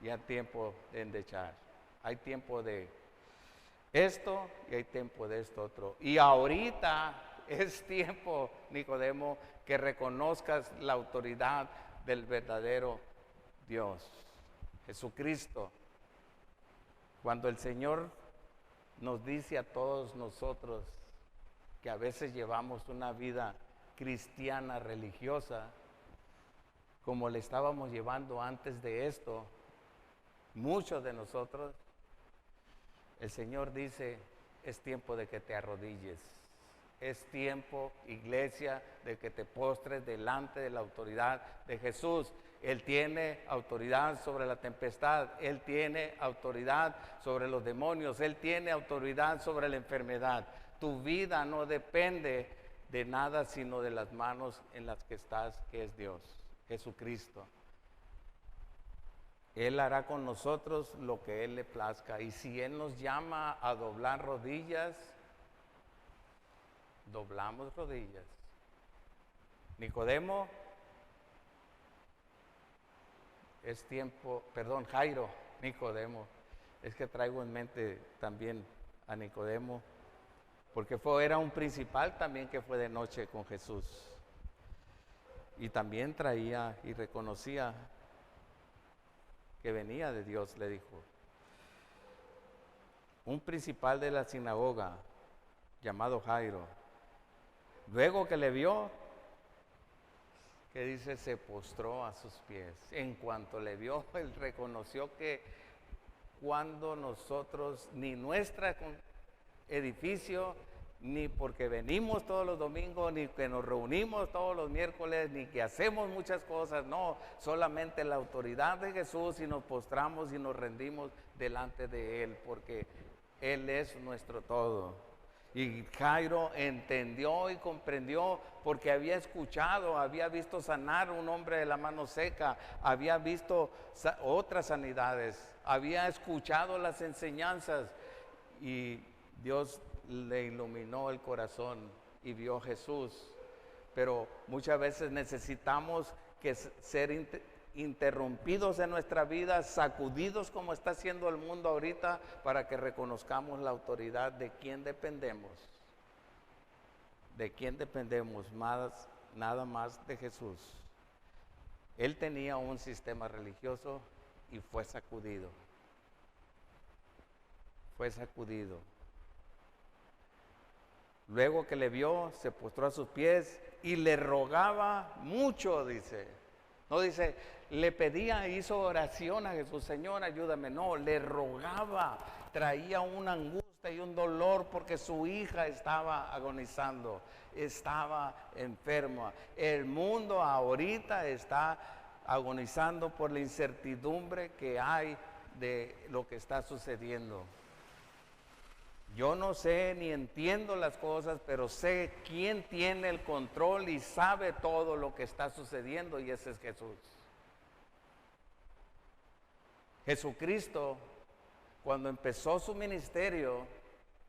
y hay tiempo de endechar. Hay tiempo de esto y hay tiempo de esto otro. Y ahorita es tiempo, Nicodemo, que reconozcas la autoridad del verdadero Dios, Jesucristo. Cuando el Señor nos dice a todos nosotros que a veces llevamos una vida cristiana religiosa, como le estábamos llevando antes de esto, muchos de nosotros, el Señor dice, es tiempo de que te arrodilles. Es tiempo, iglesia, de que te postres delante de la autoridad de Jesús. Él tiene autoridad sobre la tempestad, Él tiene autoridad sobre los demonios, Él tiene autoridad sobre la enfermedad. Tu vida no depende de nada sino de las manos en las que estás, que es Dios, Jesucristo. Él hará con nosotros lo que Él le plazca. Y si Él nos llama a doblar rodillas, doblamos rodillas. Nicodemo, es tiempo, perdón, Jairo, Nicodemo. Es que traigo en mente también a Nicodemo, porque era un principal también que fue de noche con Jesús. Y también traía y reconocía que venía de Dios, le dijo. Un principal de la sinagoga llamado Jairo, luego que le vio, que dice se postró a sus pies. En cuanto le vio, él reconoció que cuando nosotros, ni nuestro edificio, ni porque venimos todos los domingos, ni que nos reunimos todos los miércoles, ni que hacemos muchas cosas, no, solamente la autoridad de Jesús y nos postramos y nos rendimos delante de Él, porque Él es nuestro todo. Y Jairo entendió y comprendió porque había escuchado, había visto sanar un hombre de la mano seca, había visto otras sanidades, había escuchado las enseñanzas y Dios le iluminó el corazón y vio a Jesús. Pero muchas veces necesitamos que ser interrumpidos en nuestra vida, sacudidos como está haciendo el mundo ahorita, para que reconozcamos la autoridad de quién dependemos. ¿De quién dependemos? Nada más de Jesús. Él tenía un sistema religioso y fue sacudido. Fue sacudido. Luego que le vio, se postró a sus pies y le rogaba mucho, dice. No dice, le pedía, hizo oración a Jesús, Señor, ayúdame. No, le rogaba, traía una angustia y un dolor porque su hija estaba agonizando, estaba enferma. El mundo ahorita está agonizando por la incertidumbre que hay de lo que está sucediendo. Yo no sé ni entiendo las cosas, pero sé quién tiene el control y sabe todo lo que está sucediendo, y ese es Jesús. Jesucristo, cuando empezó su ministerio,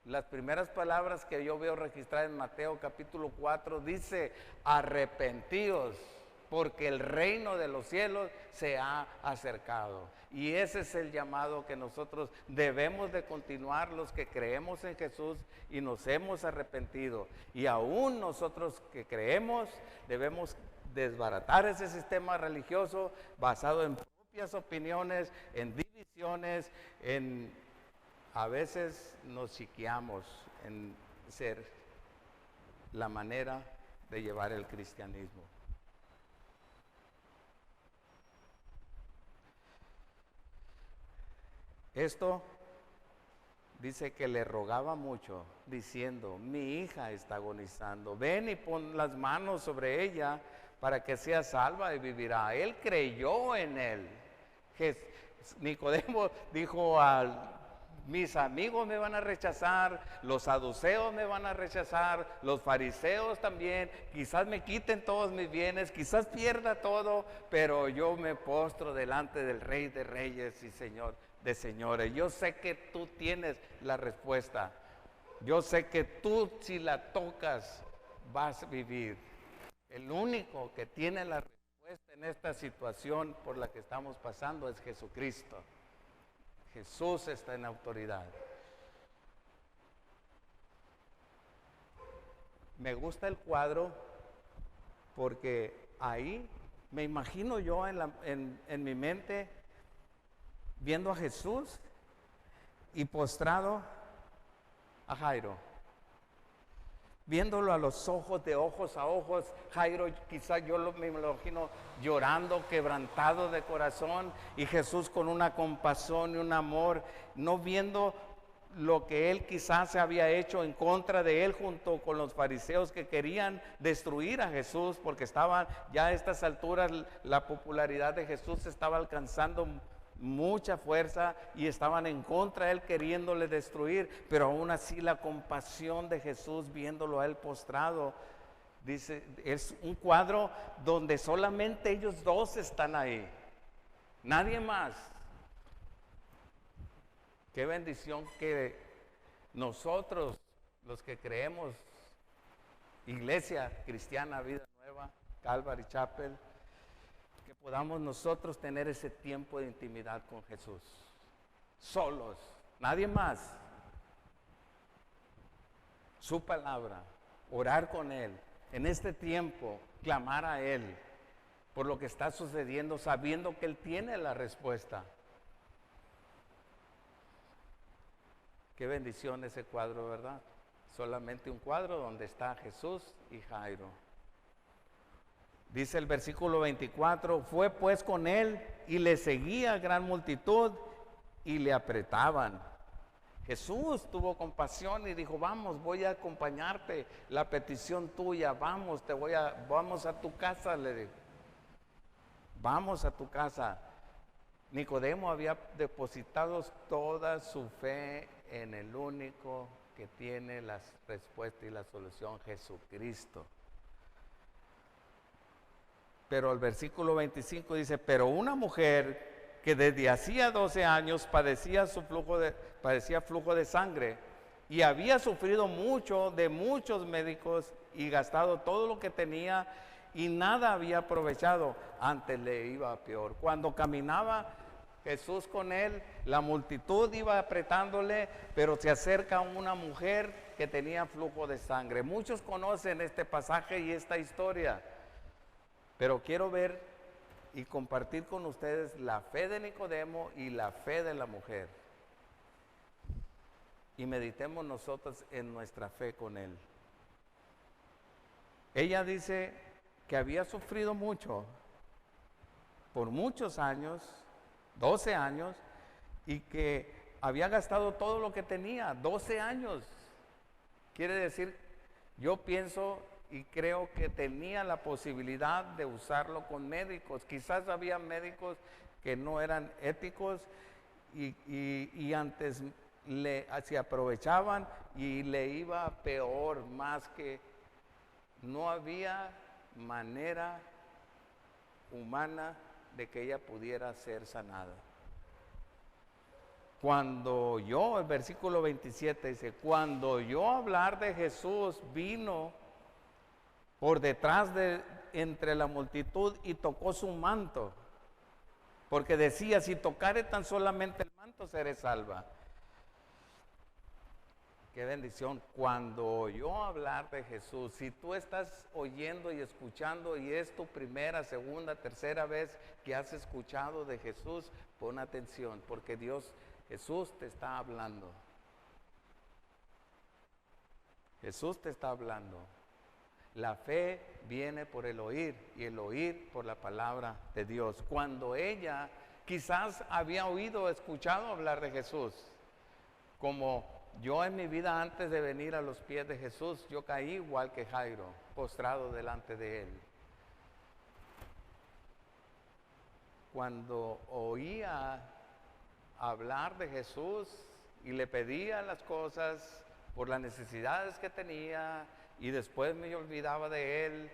las primeras palabras que yo veo registradas en Mateo capítulo 4 dice: arrepentíos, porque el reino de los cielos se ha acercado. Y ese es el llamado que nosotros debemos de continuar, los que creemos en Jesús y nos hemos arrepentido. Y aún nosotros que creemos debemos desbaratar ese sistema religioso basado en propias opiniones, en divisiones, a veces nos chiqueamos en ser la manera de llevar el cristianismo. Esto dice que le rogaba mucho, diciendo: mi hija está agonizando, ven y pon las manos sobre ella para que sea salva y vivirá. Él creyó en él. Nicodemo dijo: mis amigos me van a rechazar, los saduceos me van a rechazar, los fariseos también, quizás me quiten todos mis bienes, quizás pierda todo, pero yo me postro delante del Rey de Reyes y Señor de señores. Yo sé que tú tienes la respuesta. Yo sé que tú, si la tocas, vas a vivir. El único que tiene la respuesta en esta situación por la que estamos pasando es Jesucristo. Jesús está en autoridad. Me gusta el cuadro porque ahí me imagino yo en mi mente viendo a Jesús y postrado a Jairo, viéndolo a los ojos, de ojos a ojos. Jairo, quizás me lo imagino llorando, quebrantado de corazón, y Jesús con una compasión y un amor, no viendo lo que él quizás se había hecho en contra de él, junto con los fariseos que querían destruir a Jesús, porque estaban ya a estas alturas, la popularidad de Jesús estaba alcanzando mucha fuerza y estaban en contra de él, queriéndole destruir. Pero aún así la compasión de Jesús, viéndolo a él postrado, dice, es un cuadro donde solamente ellos dos están ahí, nadie más. Qué bendición que nosotros, los que creemos, Iglesia Cristiana Vida Nueva, Calvary Chapel, que podamos nosotros tener ese tiempo de intimidad con Jesús, solos, nadie más. Su palabra, orar con Él, en este tiempo, clamar a Él por lo que está sucediendo, sabiendo que Él tiene la respuesta. Qué bendición ese cuadro, ¿verdad? Solamente un cuadro donde está Jesús y Jairo. Dice el versículo 24, fue pues con él y le seguía gran multitud y le apretaban. Jesús tuvo compasión y dijo, vamos, voy a acompañarte, la petición tuya, vamos, vamos a tu casa, le dijo. Vamos a tu casa. Nicodemo había depositado toda su fe en el único que tiene la respuesta y la solución, Jesucristo. Pero el versículo 25 dice, pero una mujer que desde hacía 12 años padecía flujo de sangre y había sufrido mucho de muchos médicos y gastado todo lo que tenía y nada había aprovechado, antes le iba peor. Cuando caminaba Jesús con él, la multitud iba apretándole, pero se acerca una mujer que tenía flujo de sangre. Muchos conocen este pasaje y esta historia, pero quiero ver y compartir con ustedes la fe de Nicodemo y la fe de la mujer. Y meditemos nosotros en nuestra fe con él. Ella dice que había sufrido mucho, por muchos años, 12 años, y que había gastado todo lo que tenía, 12 años. Quiere decir, yo pienso y creo que tenía la posibilidad de usarlo con médicos. Quizás había médicos que no eran éticos y antes se aprovechaban y le iba peor, más que no había manera humana de que ella pudiera ser sanada. Cuando yo, el versículo 27 dice, cuando yo hablar de Jesús vino por detrás entre la multitud y tocó su manto, porque decía, si tocare tan solamente el manto seré salva. Qué bendición. Cuando oyó hablar de Jesús, si tú estás oyendo y escuchando y es tu primera, segunda, tercera vez que has escuchado de Jesús, pon atención, porque Jesús te está hablando. Jesús te está hablando. La fe viene por el oír y el oír por la palabra de Dios. Cuando ella quizás había escuchado hablar de Jesús, como yo en mi vida antes de venir a los pies de Jesús, yo caí igual que Jairo, postrado delante de él. Cuando oía hablar de Jesús y le pedía las cosas por las necesidades que tenía y después me olvidaba de él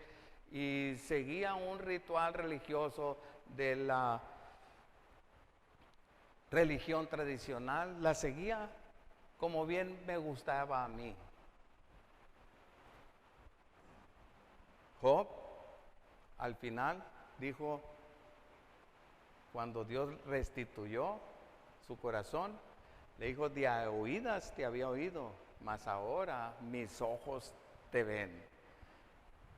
y seguía un ritual religioso de la religión tradicional, la seguía como bien me gustaba a mí. Job, al final, dijo, cuando Dios restituyó su corazón, le dijo, de a oídas te había oído, mas ahora mis ojos te ven.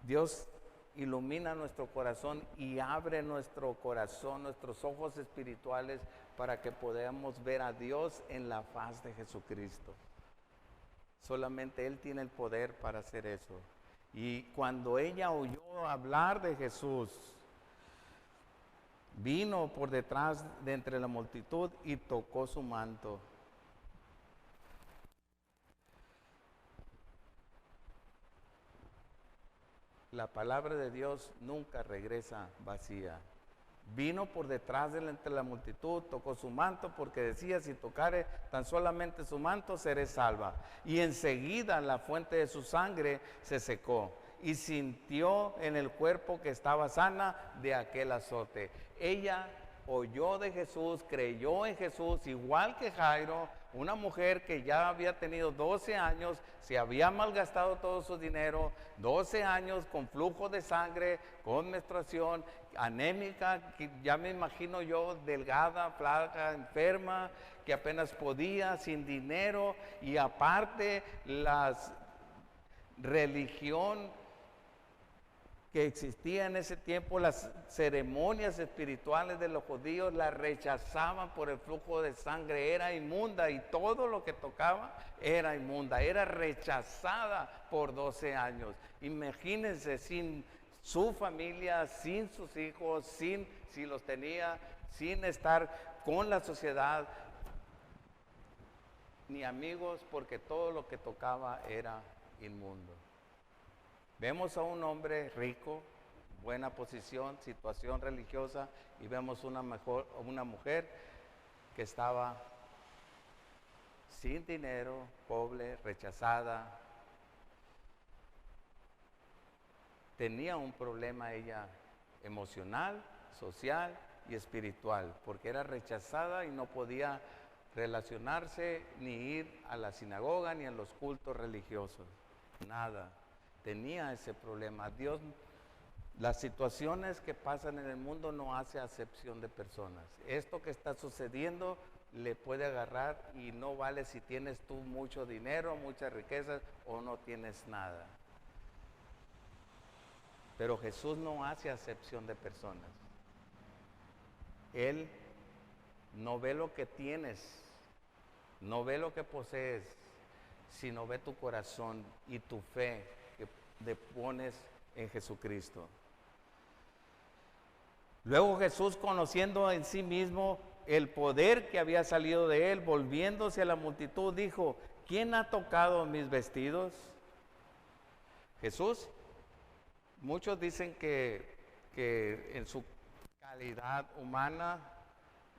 Dios ilumina nuestro corazón y abre nuestro corazón, nuestros ojos espirituales, para que podamos ver a Dios en la faz de Jesucristo. Solamente Él tiene el poder para hacer eso. Y cuando ella oyó hablar de Jesús, vino por detrás de entre la multitud y tocó su manto. La palabra de Dios nunca regresa vacía. Vino por detrás de entre la multitud, tocó su manto, porque decía, si tocare tan solamente su manto, seré salva. Y enseguida la fuente de su sangre se secó, y sintió en el cuerpo que estaba sana de aquel azote. Ella oyó de Jesús, creyó en Jesús, igual que Jairo, una mujer que ya había tenido 12 años, se había malgastado todo su dinero, 12 años con flujo de sangre, con menstruación, anémica, que ya me imagino yo, delgada, flaca, enferma, que apenas podía, sin dinero, y aparte la religión que existía en ese tiempo, las ceremonias espirituales de los judíos la rechazaban por el flujo de sangre, era inmunda y todo lo que tocaba era inmunda, era rechazada por 12 años. Imagínense, sin su familia, sin sus hijos, sin, si los tenía, sin estar con la sociedad, ni amigos, porque todo lo que tocaba era inmundo. Vemos a un hombre rico, buena posición, situación religiosa, y vemos una mujer que estaba sin dinero, pobre, rechazada. Tenía un problema ella emocional, social y espiritual, porque era rechazada y no podía relacionarse ni ir a la sinagoga ni a los cultos religiosos. Nada. Tenía ese problema. Dios, las situaciones que pasan en el mundo no hace acepción de personas. Esto que está sucediendo le puede agarrar y no vale si tienes tú mucho dinero, muchas riquezas o no tienes nada. Pero Jesús no hace acepción de personas. Él no ve lo que tienes, no ve lo que posees, sino ve tu corazón y tu fe que pones en Jesucristo. Luego Jesús, conociendo en sí mismo el poder que había salido de él, volviéndose a la multitud, dijo: ¿quién ha tocado mis vestidos? Jesús, muchos dicen que en su calidad humana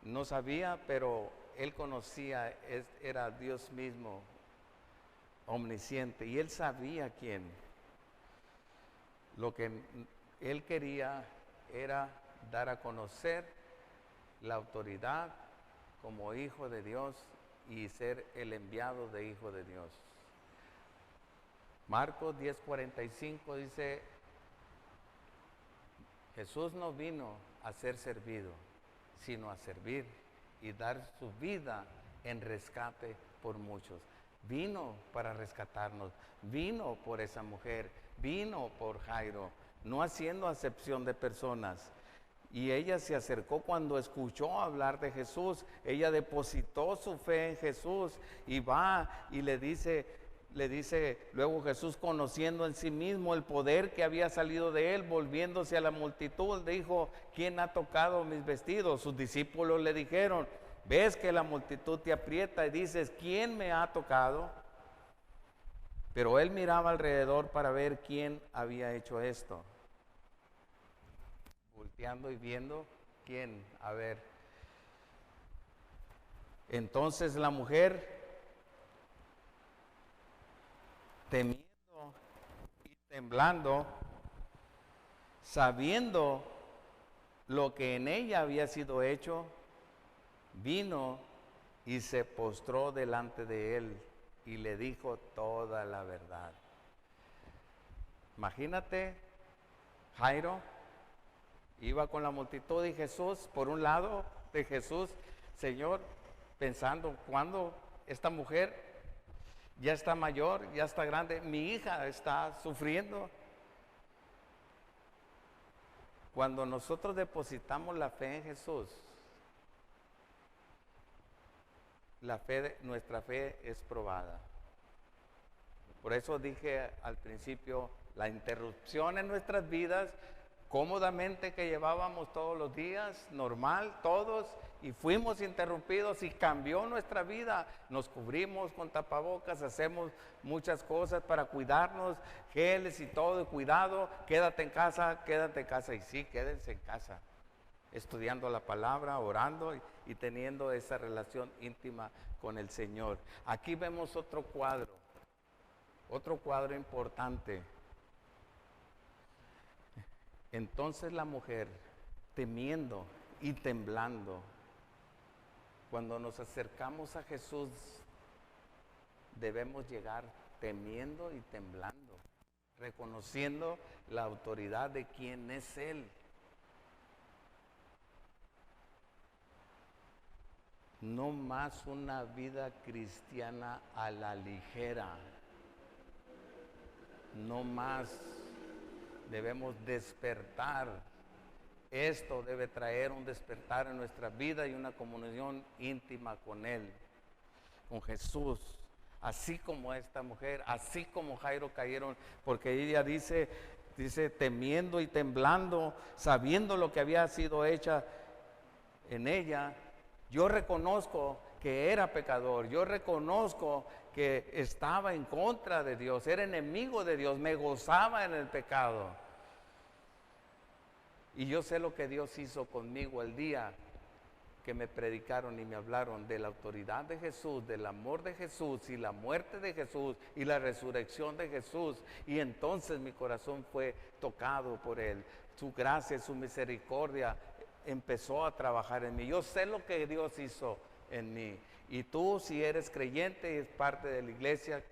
no sabía, pero él conocía, era Dios mismo, omnisciente, y él sabía quién. Lo que él quería era dar a conocer la autoridad como hijo de Dios y ser el enviado de hijo de Dios. Marcos 10:45 dice: Jesús no vino a ser servido, sino a servir y dar su vida en rescate por muchos. Vino para rescatarnos, vino por esa mujer, vino por Jairo, no haciendo acepción de personas. Y ella se acercó cuando escuchó hablar de Jesús. Ella depositó su fe en Jesús y va y le dice luego Jesús, conociendo en sí mismo el poder que había salido de él, volviéndose a la multitud, dijo: ¿quién ha tocado mis vestidos? Sus discípulos le dijeron: ves que la multitud te aprieta y dices: ¿quién me ha tocado? Pero él miraba alrededor para ver quién había hecho esto. Volteando y viendo quién, a ver. Entonces la mujer, temiendo y temblando, sabiendo lo que en ella había sido hecho, vino y se postró delante de él y le dijo toda la verdad. Imagínate, Jairo iba con la multitud y Jesús, por un lado de Jesús, Señor, pensando: ¿cuándo esta mujer ya está mayor, ya está grande? Mi hija está sufriendo. Cuando nosotros depositamos la fe en Jesús, nuestra fe es probada. Por eso dije al principio, la interrupción en nuestras vidas, cómodamente que llevábamos todos los días, normal, todos, y fuimos interrumpidos y cambió nuestra vida. Nos cubrimos con tapabocas, hacemos muchas cosas para cuidarnos, geles y todo, cuidado, quédate en casa, y sí, quédense en casa, estudiando la palabra, orando y teniendo esa relación íntima con el Señor. Aquí vemos otro cuadro importante. Entonces la mujer, temiendo y temblando, cuando nos acercamos a Jesús, debemos llegar temiendo y temblando, reconociendo la autoridad de quién es Él. No más una vida cristiana a la ligera, no más. Debemos despertar. Esto debe traer un despertar en nuestra vida y una comunión íntima con Él, con Jesús. Así como esta mujer, así como Jairo cayeron, porque ella dice: dice, temiendo y temblando, sabiendo lo que había sido hecha en ella, yo reconozco que era pecador, yo reconozco que estaba en contra de Dios, era enemigo de Dios, me gozaba en el pecado. Y yo sé lo que Dios hizo conmigo el día que me predicaron y me hablaron de la autoridad de Jesús, del amor de Jesús y la muerte de Jesús y la resurrección de Jesús. Y entonces mi corazón fue tocado por Él. Su gracia, su misericordia empezó a trabajar en mí. Yo sé lo que Dios hizo en mí. Y tú, si eres creyente y es parte de la iglesia,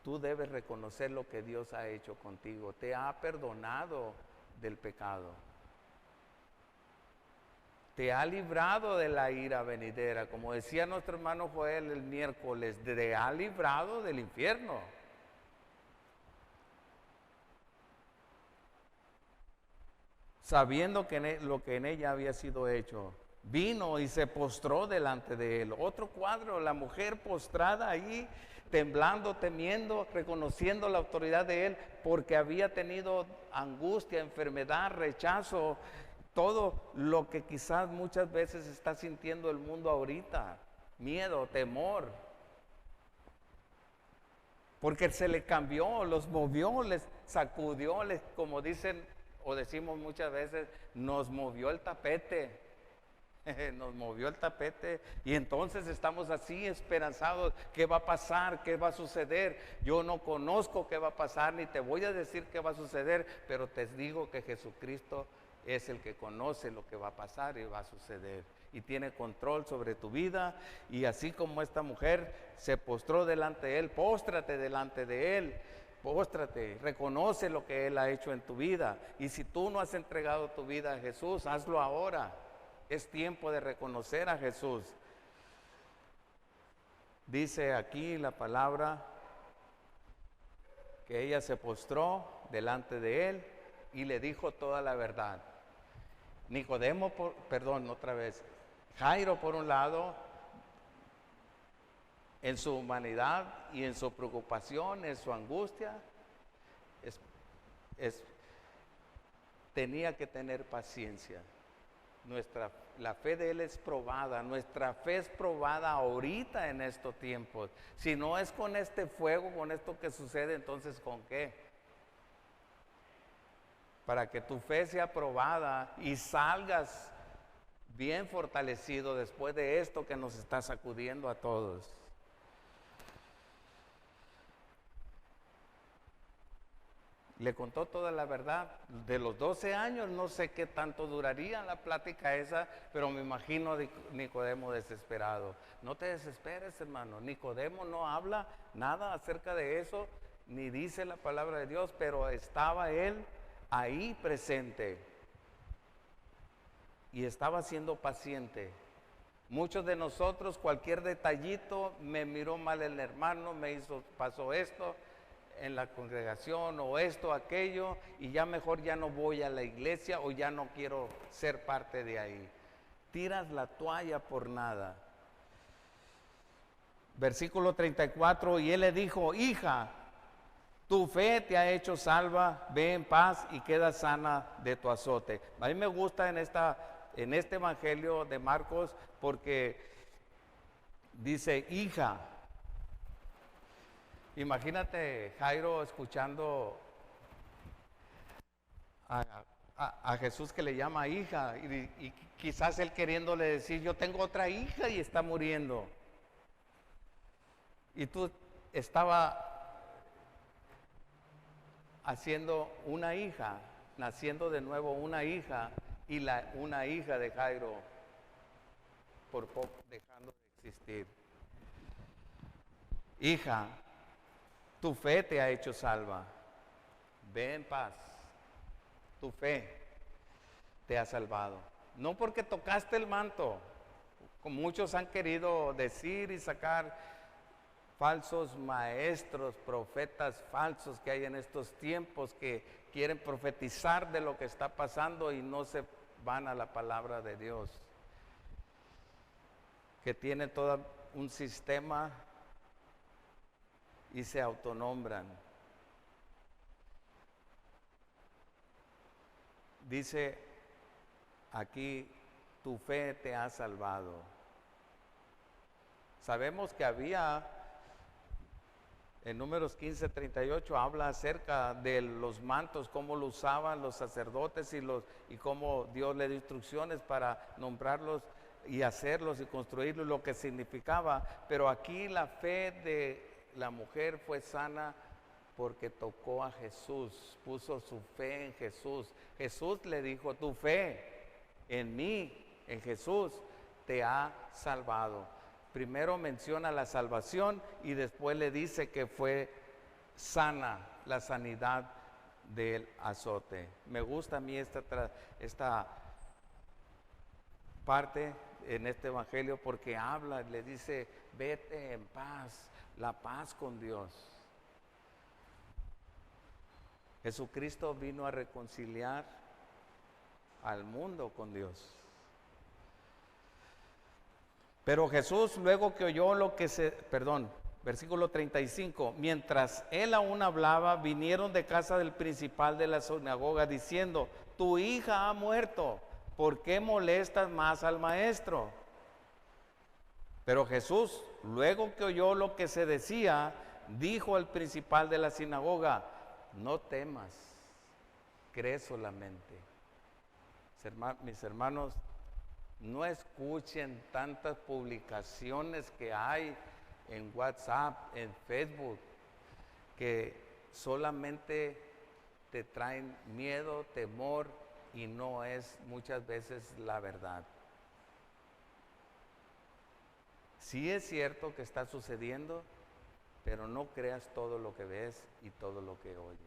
tú debes reconocer lo que Dios ha hecho contigo. Te ha perdonado del pecado. Te ha librado de la ira venidera, como decía nuestro hermano Joel el miércoles, te ha librado del infierno. Sabiendo que lo que en ella había sido hecho, vino y se postró delante de él. Otro cuadro, la mujer postrada ahí, temblando, temiendo, reconociendo la autoridad de él, porque había tenido angustia, enfermedad, rechazo, todo lo que quizás muchas veces está sintiendo el mundo ahorita, miedo, temor, porque se le cambió, los movió, les sacudió, como dicen o decimos muchas veces, nos movió el tapete, nos movió el tapete y entonces estamos así esperanzados. ¿Qué va a pasar? ¿Qué va a suceder? Yo no conozco qué va a pasar, ni te voy a decir qué va a suceder, pero te digo que Jesucristo es el que conoce lo que va a pasar y va a suceder. Y tiene control sobre tu vida. Y así como esta mujer se postró delante de Él, póstrate delante de Él. Póstrate, reconoce lo que Él ha hecho en tu vida. Y si tú no has entregado tu vida a Jesús, hazlo ahora. Es tiempo de reconocer a Jesús. Dice aquí la palabra que ella se postró delante de Él y le dijo toda la verdad. Nicodemo, Jairo por un lado, en su humanidad y en su preocupación, en su angustia, tenía que tener paciencia. La fe de él es probada, nuestra fe es probada ahorita en estos tiempos. Si no es con este fuego, con esto que sucede, entonces ¿con qué? Para que tu fe sea probada y salgas bien fortalecido después de esto que nos está sacudiendo a todos. Le contó toda la verdad. De los 12 años, no sé qué tanto duraría la plática esa, pero me imagino a Nicodemo desesperado. No te desesperes, hermano. Nicodemo no habla nada acerca de eso, ni dice la palabra de Dios, pero estaba él ahí presente y estaba siendo paciente. Muchos de nosotros, cualquier detallito, me miró mal el hermano, pasó esto en la congregación o esto, aquello, y ya mejor ya no voy a la iglesia o ya no quiero ser parte de ahí. Tiras la toalla por nada. Versículo 34, y él le dijo: hija, tu fe te ha hecho salva, ve en paz y queda sana de tu azote. A mí me gusta en este evangelio de Marcos porque dice hija. Imagínate Jairo escuchando a Jesús que le llama hija y quizás él queriéndole decir: yo tengo otra hija y está muriendo. Y tú estaba haciendo una hija, naciendo de nuevo una hija, y una hija de Jairo por poco dejando de existir. Hija, tu fe te ha hecho salva, ve en paz, tu fe te ha salvado. No porque tocaste el manto, como muchos han querido decir y sacar falsos maestros, profetas falsos que hay en estos tiempos que quieren profetizar de lo que está pasando y no se van a la palabra de Dios, que tiene todo un sistema y se autonombran. dice aquí, tu fe te ha salvado. Sabemos que había, en Números 15:38, habla acerca de los mantos, cómo lo usaban los sacerdotes y cómo Dios le dio instrucciones para nombrarlos y hacerlos y construirlos, lo que significaba. Pero aquí la fe de la mujer fue sana porque tocó a Jesús, puso su fe en Jesús. Jesús le dijo, tu fe en mí, en Jesús, te ha salvado. Primero menciona la salvación y después le dice que fue sana, la sanidad del azote. Me gusta a mí esta parte en este evangelio porque habla, le dice, vete en paz, la paz con Dios. Jesucristo vino a reconciliar al mundo con Dios. Pero Jesús, luego que oyó versículo 35, mientras él aún hablaba, vinieron de casa del principal de la sinagoga diciendo, tu hija ha muerto, ¿por qué molestas más al maestro? Pero Jesús, luego que oyó lo que se decía, dijo al principal de la sinagoga, no temas, cree solamente. Mis hermanos, no escuchen tantas publicaciones que hay en WhatsApp, en Facebook, que solamente te traen miedo, temor y no es muchas veces la verdad. Sí es cierto que está sucediendo, pero no creas todo lo que ves y todo lo que oyes.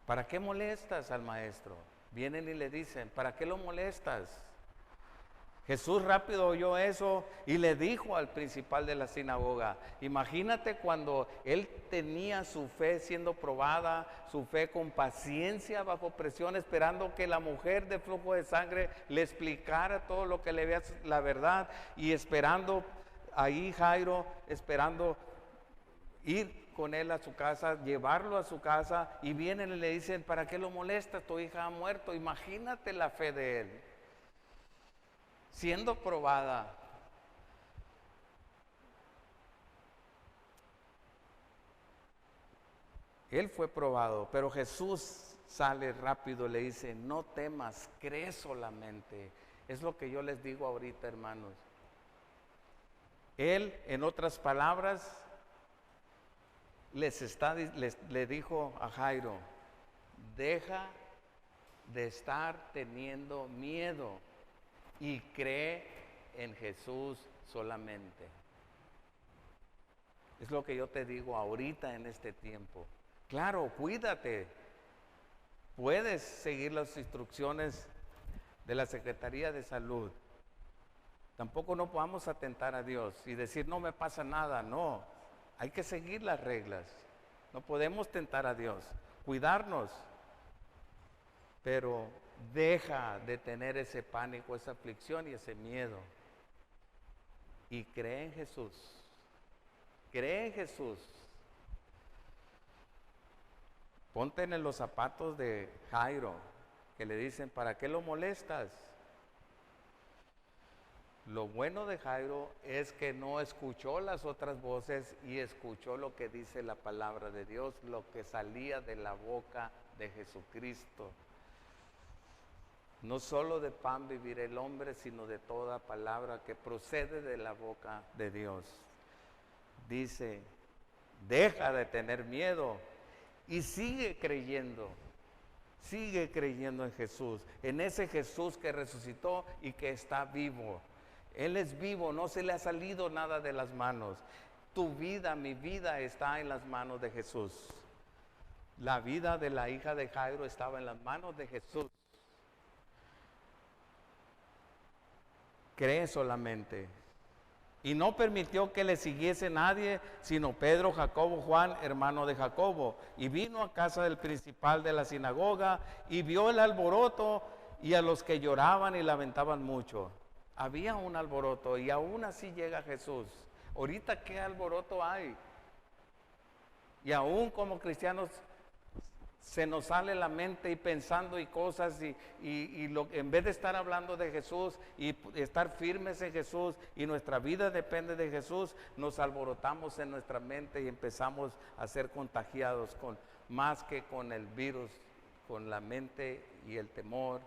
¿Para qué molestas al maestro? Vienen y le dicen, ¿para qué lo molestas? Jesús rápido oyó eso y le dijo al principal de la sinagoga, imagínate cuando él tenía su fe siendo probada, su fe con paciencia bajo presión, esperando que la mujer de flujo de sangre le explicara todo lo que le veía la verdad y esperando ahí Jairo, esperando ir con él a su casa, llevarlo a su casa y vienen y le dicen, ¿para qué lo molestas? Tu hija ha muerto. Imagínate la fe de él siendo probada. Él fue probado, pero Jesús sale rápido, le dice, no temas, cree solamente. Es lo que yo les digo ahorita, hermanos. Él, en otras palabras, le dijo a Jairo, deja de estar teniendo miedo y cree en Jesús solamente. Es lo que yo te digo ahorita en este tiempo. Claro, cuídate. Puedes seguir las instrucciones de la Secretaría de Salud. Tampoco no podamos atentar a Dios y decir, no me pasa nada. No, hay que seguir las reglas. No podemos tentar a Dios. Cuidarnos. Pero deja de tener ese pánico, esa aflicción y ese miedo. Y cree en Jesús. Cree en Jesús. Ponte en los zapatos de Jairo, que le dicen, ¿para qué lo molestas? Lo bueno de Jairo es que no escuchó las otras voces y escuchó lo que dice la palabra de Dios, lo que salía de la boca de Jesucristo. No solo de pan vivirá el hombre, sino de toda palabra que procede de la boca de Dios. Dice, deja de tener miedo y sigue creyendo en Jesús, en ese Jesús que resucitó y que está vivo. Él es vivo, no se le ha salido nada de las manos. Tu vida, mi vida está en las manos de Jesús. La vida de la hija de Jairo estaba en las manos de Jesús. Cree solamente. Y no permitió que le siguiese nadie, sino Pedro, Jacobo, Juan, hermano de Jacobo. Y vino a casa del principal de la sinagoga y vio el alboroto y a los que lloraban y lamentaban mucho. Había un alboroto y aún así llega Jesús. Ahorita, ¿qué alboroto hay? Y aún como cristianos se nos sale la mente y pensando y cosas en vez de estar hablando de Jesús y estar firmes en Jesús y nuestra vida depende de Jesús, nos alborotamos en nuestra mente y empezamos a ser contagiados más que con el virus, con la mente y el temor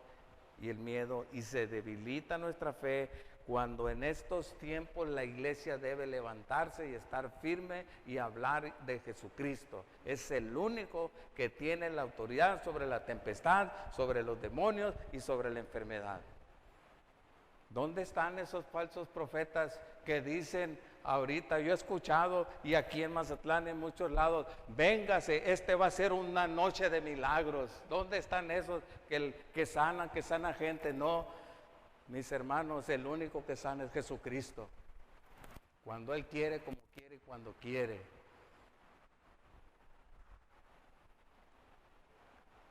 y el miedo, y se debilita nuestra fe. Cuando en estos tiempos la iglesia debe levantarse y estar firme y hablar de Jesucristo. Es el único que tiene la autoridad sobre la tempestad, sobre los demonios y sobre la enfermedad. ¿Dónde están esos falsos profetas que dicen ahorita? Yo he escuchado, y aquí en Mazatlán, en muchos lados, véngase, va a ser una noche de milagros. ¿Dónde están esos que sana gente? No. Mis hermanos, el único que sana es Jesucristo. Cuando Él quiere, como quiere, cuando quiere.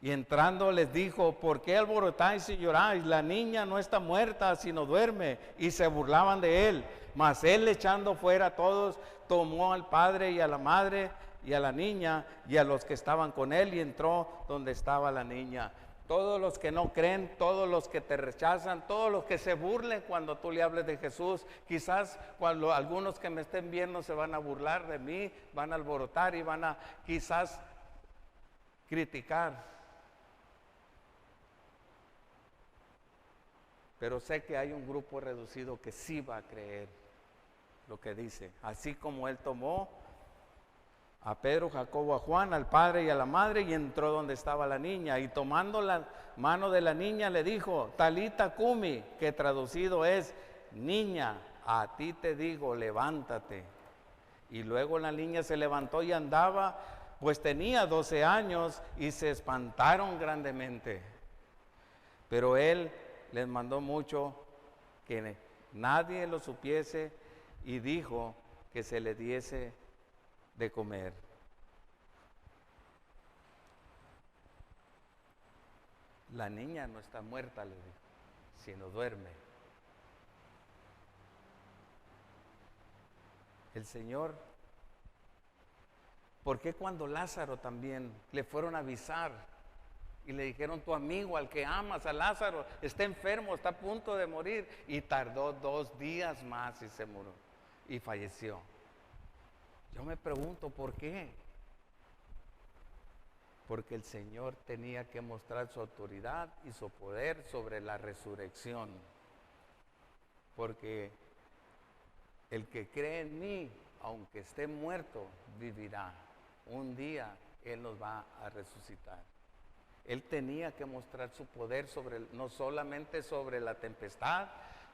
Y entrando les dijo: ¿por qué alborotáis y lloráis? La niña no está muerta, sino duerme. Y se burlaban de él. Mas él, echando fuera a todos, tomó al padre y a la madre y a la niña y a los que estaban con él, y entró donde estaba la niña. Todos los que no creen, todos los que te rechazan, todos los que se burlen cuando tú le hables de Jesús, quizás cuando algunos que me estén viendo se van a burlar de mí, van a alborotar y van a quizás criticar. Pero sé que hay un grupo reducido que sí va a creer lo que dice. Así como él tomó a Pedro, Jacobo, a Juan, al padre y a la madre, y entró donde estaba la niña, y tomando la mano de la niña le dijo: Talita cumi, que traducido es: niña, a ti te digo, levántate. Y luego la niña se levantó y andaba, pues tenía 12 años, y se espantaron grandemente. Pero él les mandó mucho que nadie lo supiese, y dijo que se le diese de comer. La niña no está muerta, le dijo, sino duerme. El Señor, ¿por qué cuando Lázaro también le fueron a avisar y le dijeron: tu amigo, al que amas, a Lázaro, está enfermo, está a punto de morir? Y tardó 2 días más y se murió y falleció. Yo me pregunto, ¿por qué? Porque el Señor tenía que mostrar su autoridad y su poder sobre la resurrección. Porque el que cree en mí, aunque esté muerto, vivirá. Un día Él nos va a resucitar. Él tenía que mostrar su poder no solamente sobre la tempestad,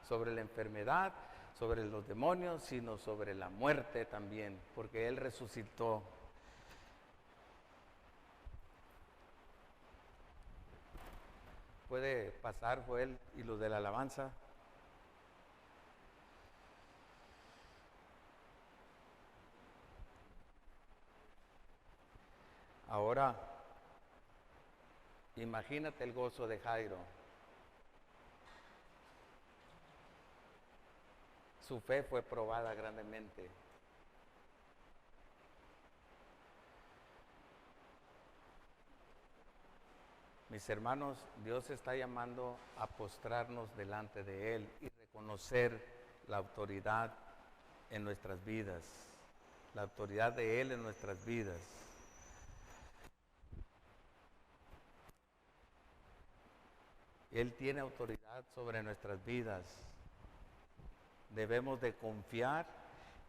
sobre la enfermedad, sobre los demonios, sino sobre la muerte también, porque Él resucitó. Puede pasar, Joel, y los de la alabanza. Ahora, imagínate el gozo de Jairo. Su fe fue probada grandemente. Mis hermanos, Dios está llamando a postrarnos delante de Él y reconocer la autoridad en nuestras vidas, la autoridad de Él en nuestras vidas. Él tiene autoridad sobre nuestras vidas. Debemos de confiar,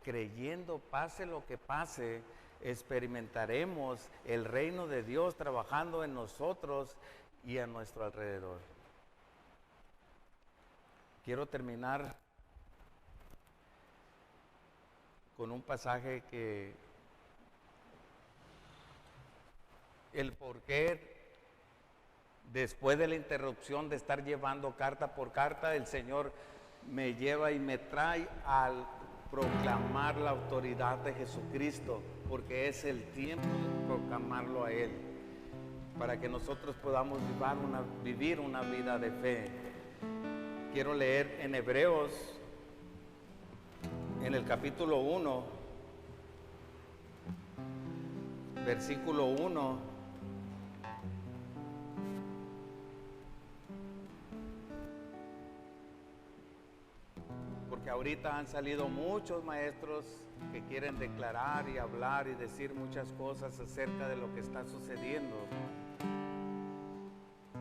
creyendo, pase lo que pase, experimentaremos el reino de Dios trabajando en nosotros y a nuestro alrededor. Quiero terminar con un pasaje que el porqué, después de la interrupción de estar llevando carta por carta, el Señor me lleva y me trae al proclamar la autoridad de Jesucristo, porque es el tiempo de proclamarlo a Él, para que nosotros podamos vivir una vida de fe. Quiero leer en Hebreos, en el capítulo 1, versículo 1, ahorita han salido muchos maestros que quieren declarar y hablar y decir muchas cosas acerca de lo que está sucediendo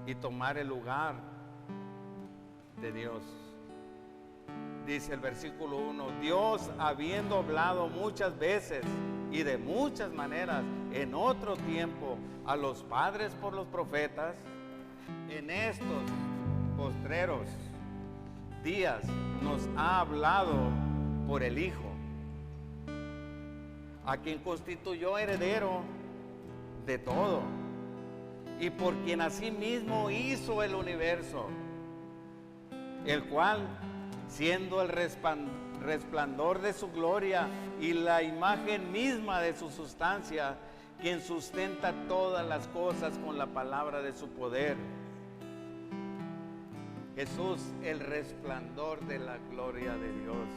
y tomar el lugar de Dios. Dice el versículo 1, Dios, habiendo hablado muchas veces y de muchas maneras en otro tiempo a los padres por los profetas, en estos postreros días nos ha hablado por el Hijo, a quien constituyó heredero de todo y por quien asimismo hizo el universo, el cual, siendo el resplandor de su gloria y la imagen misma de su sustancia, quien sustenta todas las cosas con la palabra de su poder. Jesús, el resplandor de la gloria de Dios,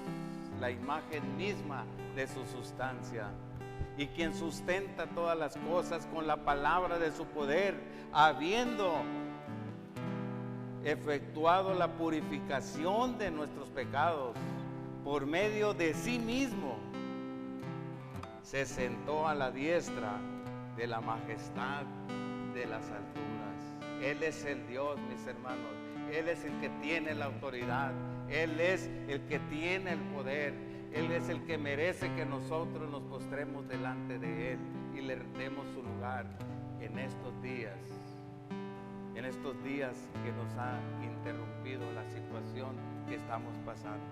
la imagen misma de su sustancia, y quien sustenta todas las cosas con la palabra de su poder, habiendo efectuado la purificación de nuestros pecados por medio de sí mismo, se sentó a la diestra de la majestad de las alturas. Él es el Dios, mis hermanos. Él es el que tiene la autoridad. Él es el que tiene el poder. Él es el que merece que nosotros nos postremos delante de Él y le demos su lugar en estos días. En estos días que nos ha interrumpido la situación que estamos pasando.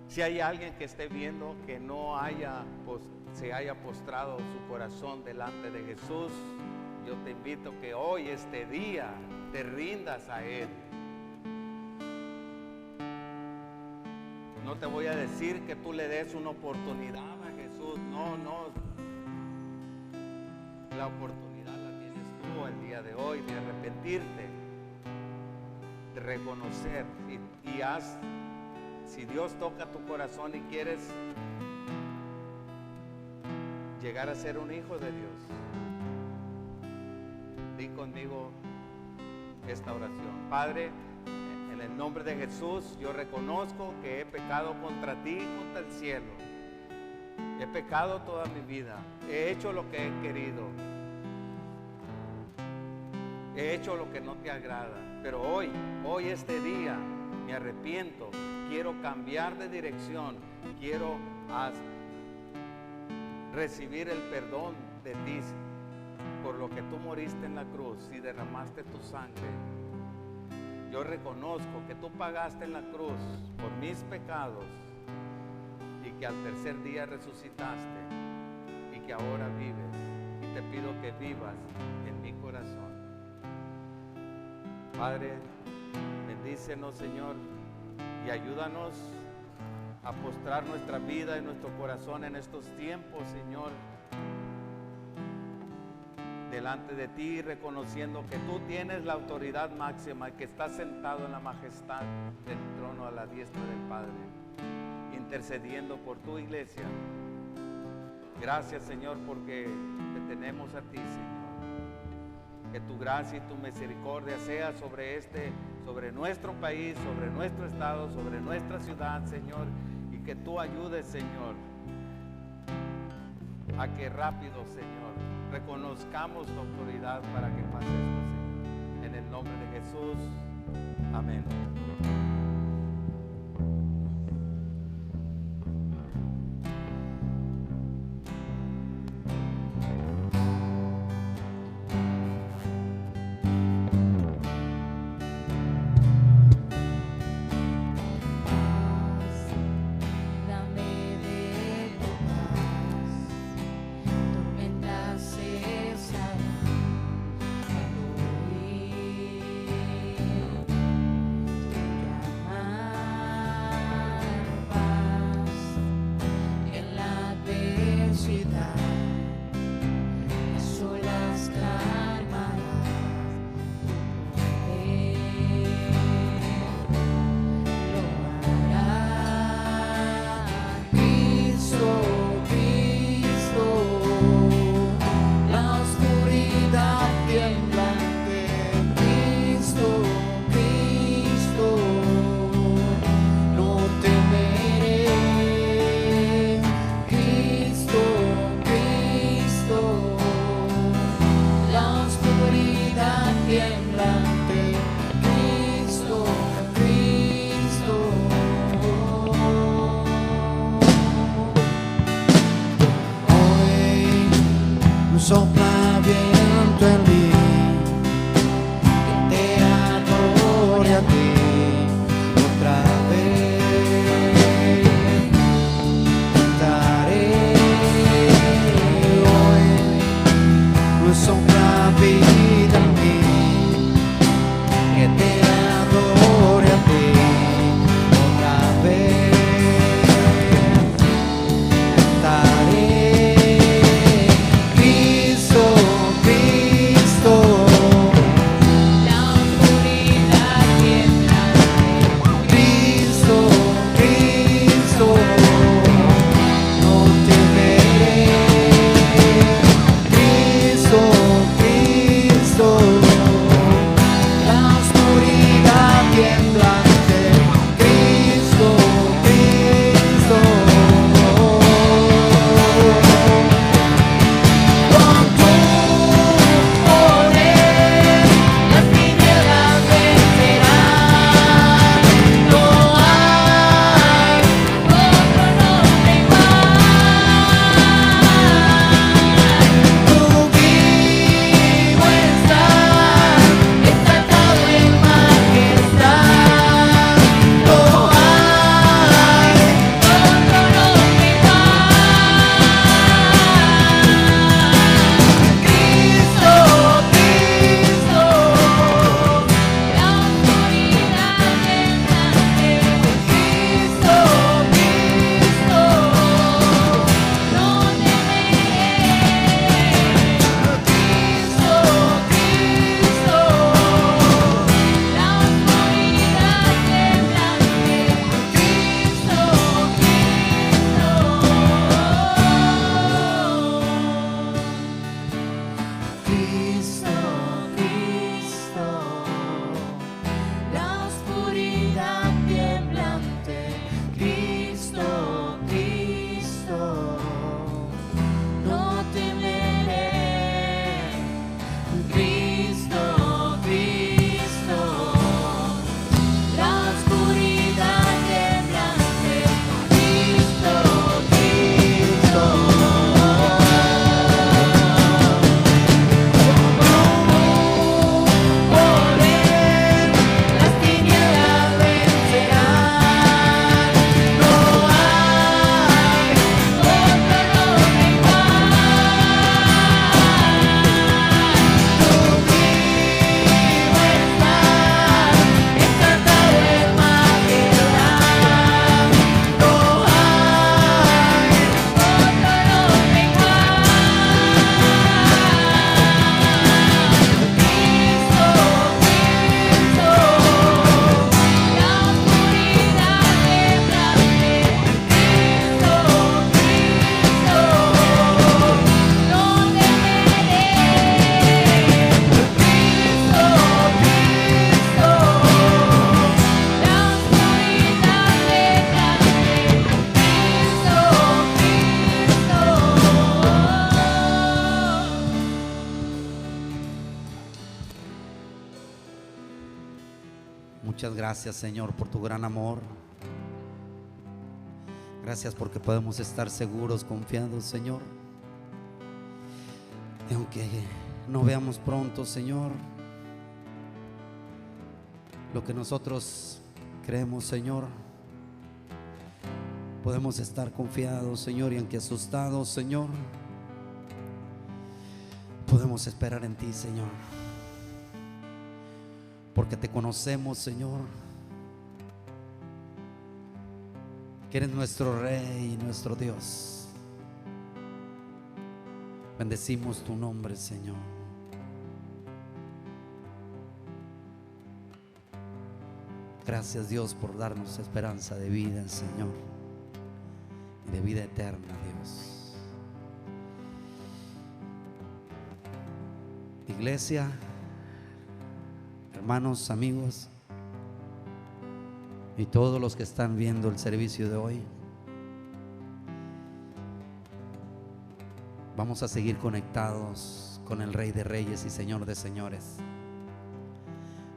Si hay alguien que esté viendo que no se haya postrado su corazón delante de Jesús, yo te invito que hoy, este día, te rindas a Él. No te voy a decir que tú le des una oportunidad a Jesús. No. La oportunidad la tienes tú el día de hoy de arrepentirte, de reconocer y haz. Si Dios toca tu corazón y quieres llegar a ser un hijo de Dios, di conmigo esta oración. Padre, en el nombre de Jesús, yo reconozco que he pecado contra ti y contra el cielo. He pecado toda mi vida. He hecho lo que he querido. He hecho lo que no te agrada. Pero hoy este día, me arrepiento. Quiero cambiar de dirección. Quiero recibir el perdón de ti por lo que tú moriste en la cruz y derramaste tu sangre. Yo reconozco que tú pagaste en la cruz por mis pecados y que al tercer día resucitaste y que ahora vives, y te pido que vivas en mi corazón. Padre, bendícenos, Señor, y ayúdanos a postrar nuestra vida y nuestro corazón en estos tiempos, Señor, delante de ti, reconociendo que tú tienes la autoridad máxima y que estás sentado en la majestad del trono a la diestra del Padre, intercediendo por tu iglesia. Gracias, Señor, porque te tenemos a ti, Señor. Que tu gracia y tu misericordia sea sobre nuestro país, sobre nuestro estado, sobre nuestra ciudad, Señor, y que tú ayudes, Señor, a que rápido, Señor, reconozcamos tu autoridad para que pase esto, Señor. En el nombre de Jesús, amén. Dame de tu paz, tormentas cesarán al oír Muchas gracias, Señor, por tu gran amor. Gracias porque podemos estar seguros, confiados, Señor. Y aunque no veamos pronto, Señor, lo que nosotros creemos, Señor, podemos estar confiados, Señor, y aunque asustados, Señor, podemos esperar en ti, Señor, porque te conocemos, Señor, que eres nuestro Rey y nuestro Dios. Bendecimos tu nombre, Señor. Gracias, Dios, por darnos esperanza de vida, Señor, y de vida eterna, Dios. Iglesia, hermanos, amigos y todos los que están viendo el servicio de hoy, vamos a seguir conectados con el Rey de Reyes y Señor de Señores.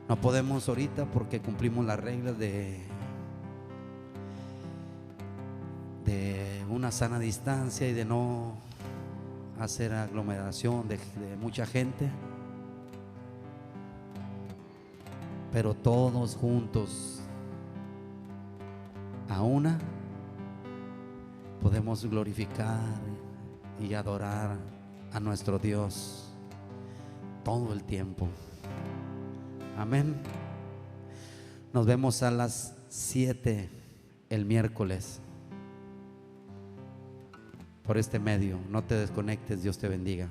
No podemos ahorita porque cumplimos las reglas de una sana distancia y de no hacer aglomeración de mucha gente, pero todos juntos a una podemos glorificar y adorar a nuestro Dios todo el tiempo. Amén. Nos vemos a las 7 el miércoles por este medio. No te desconectes. Dios te bendiga.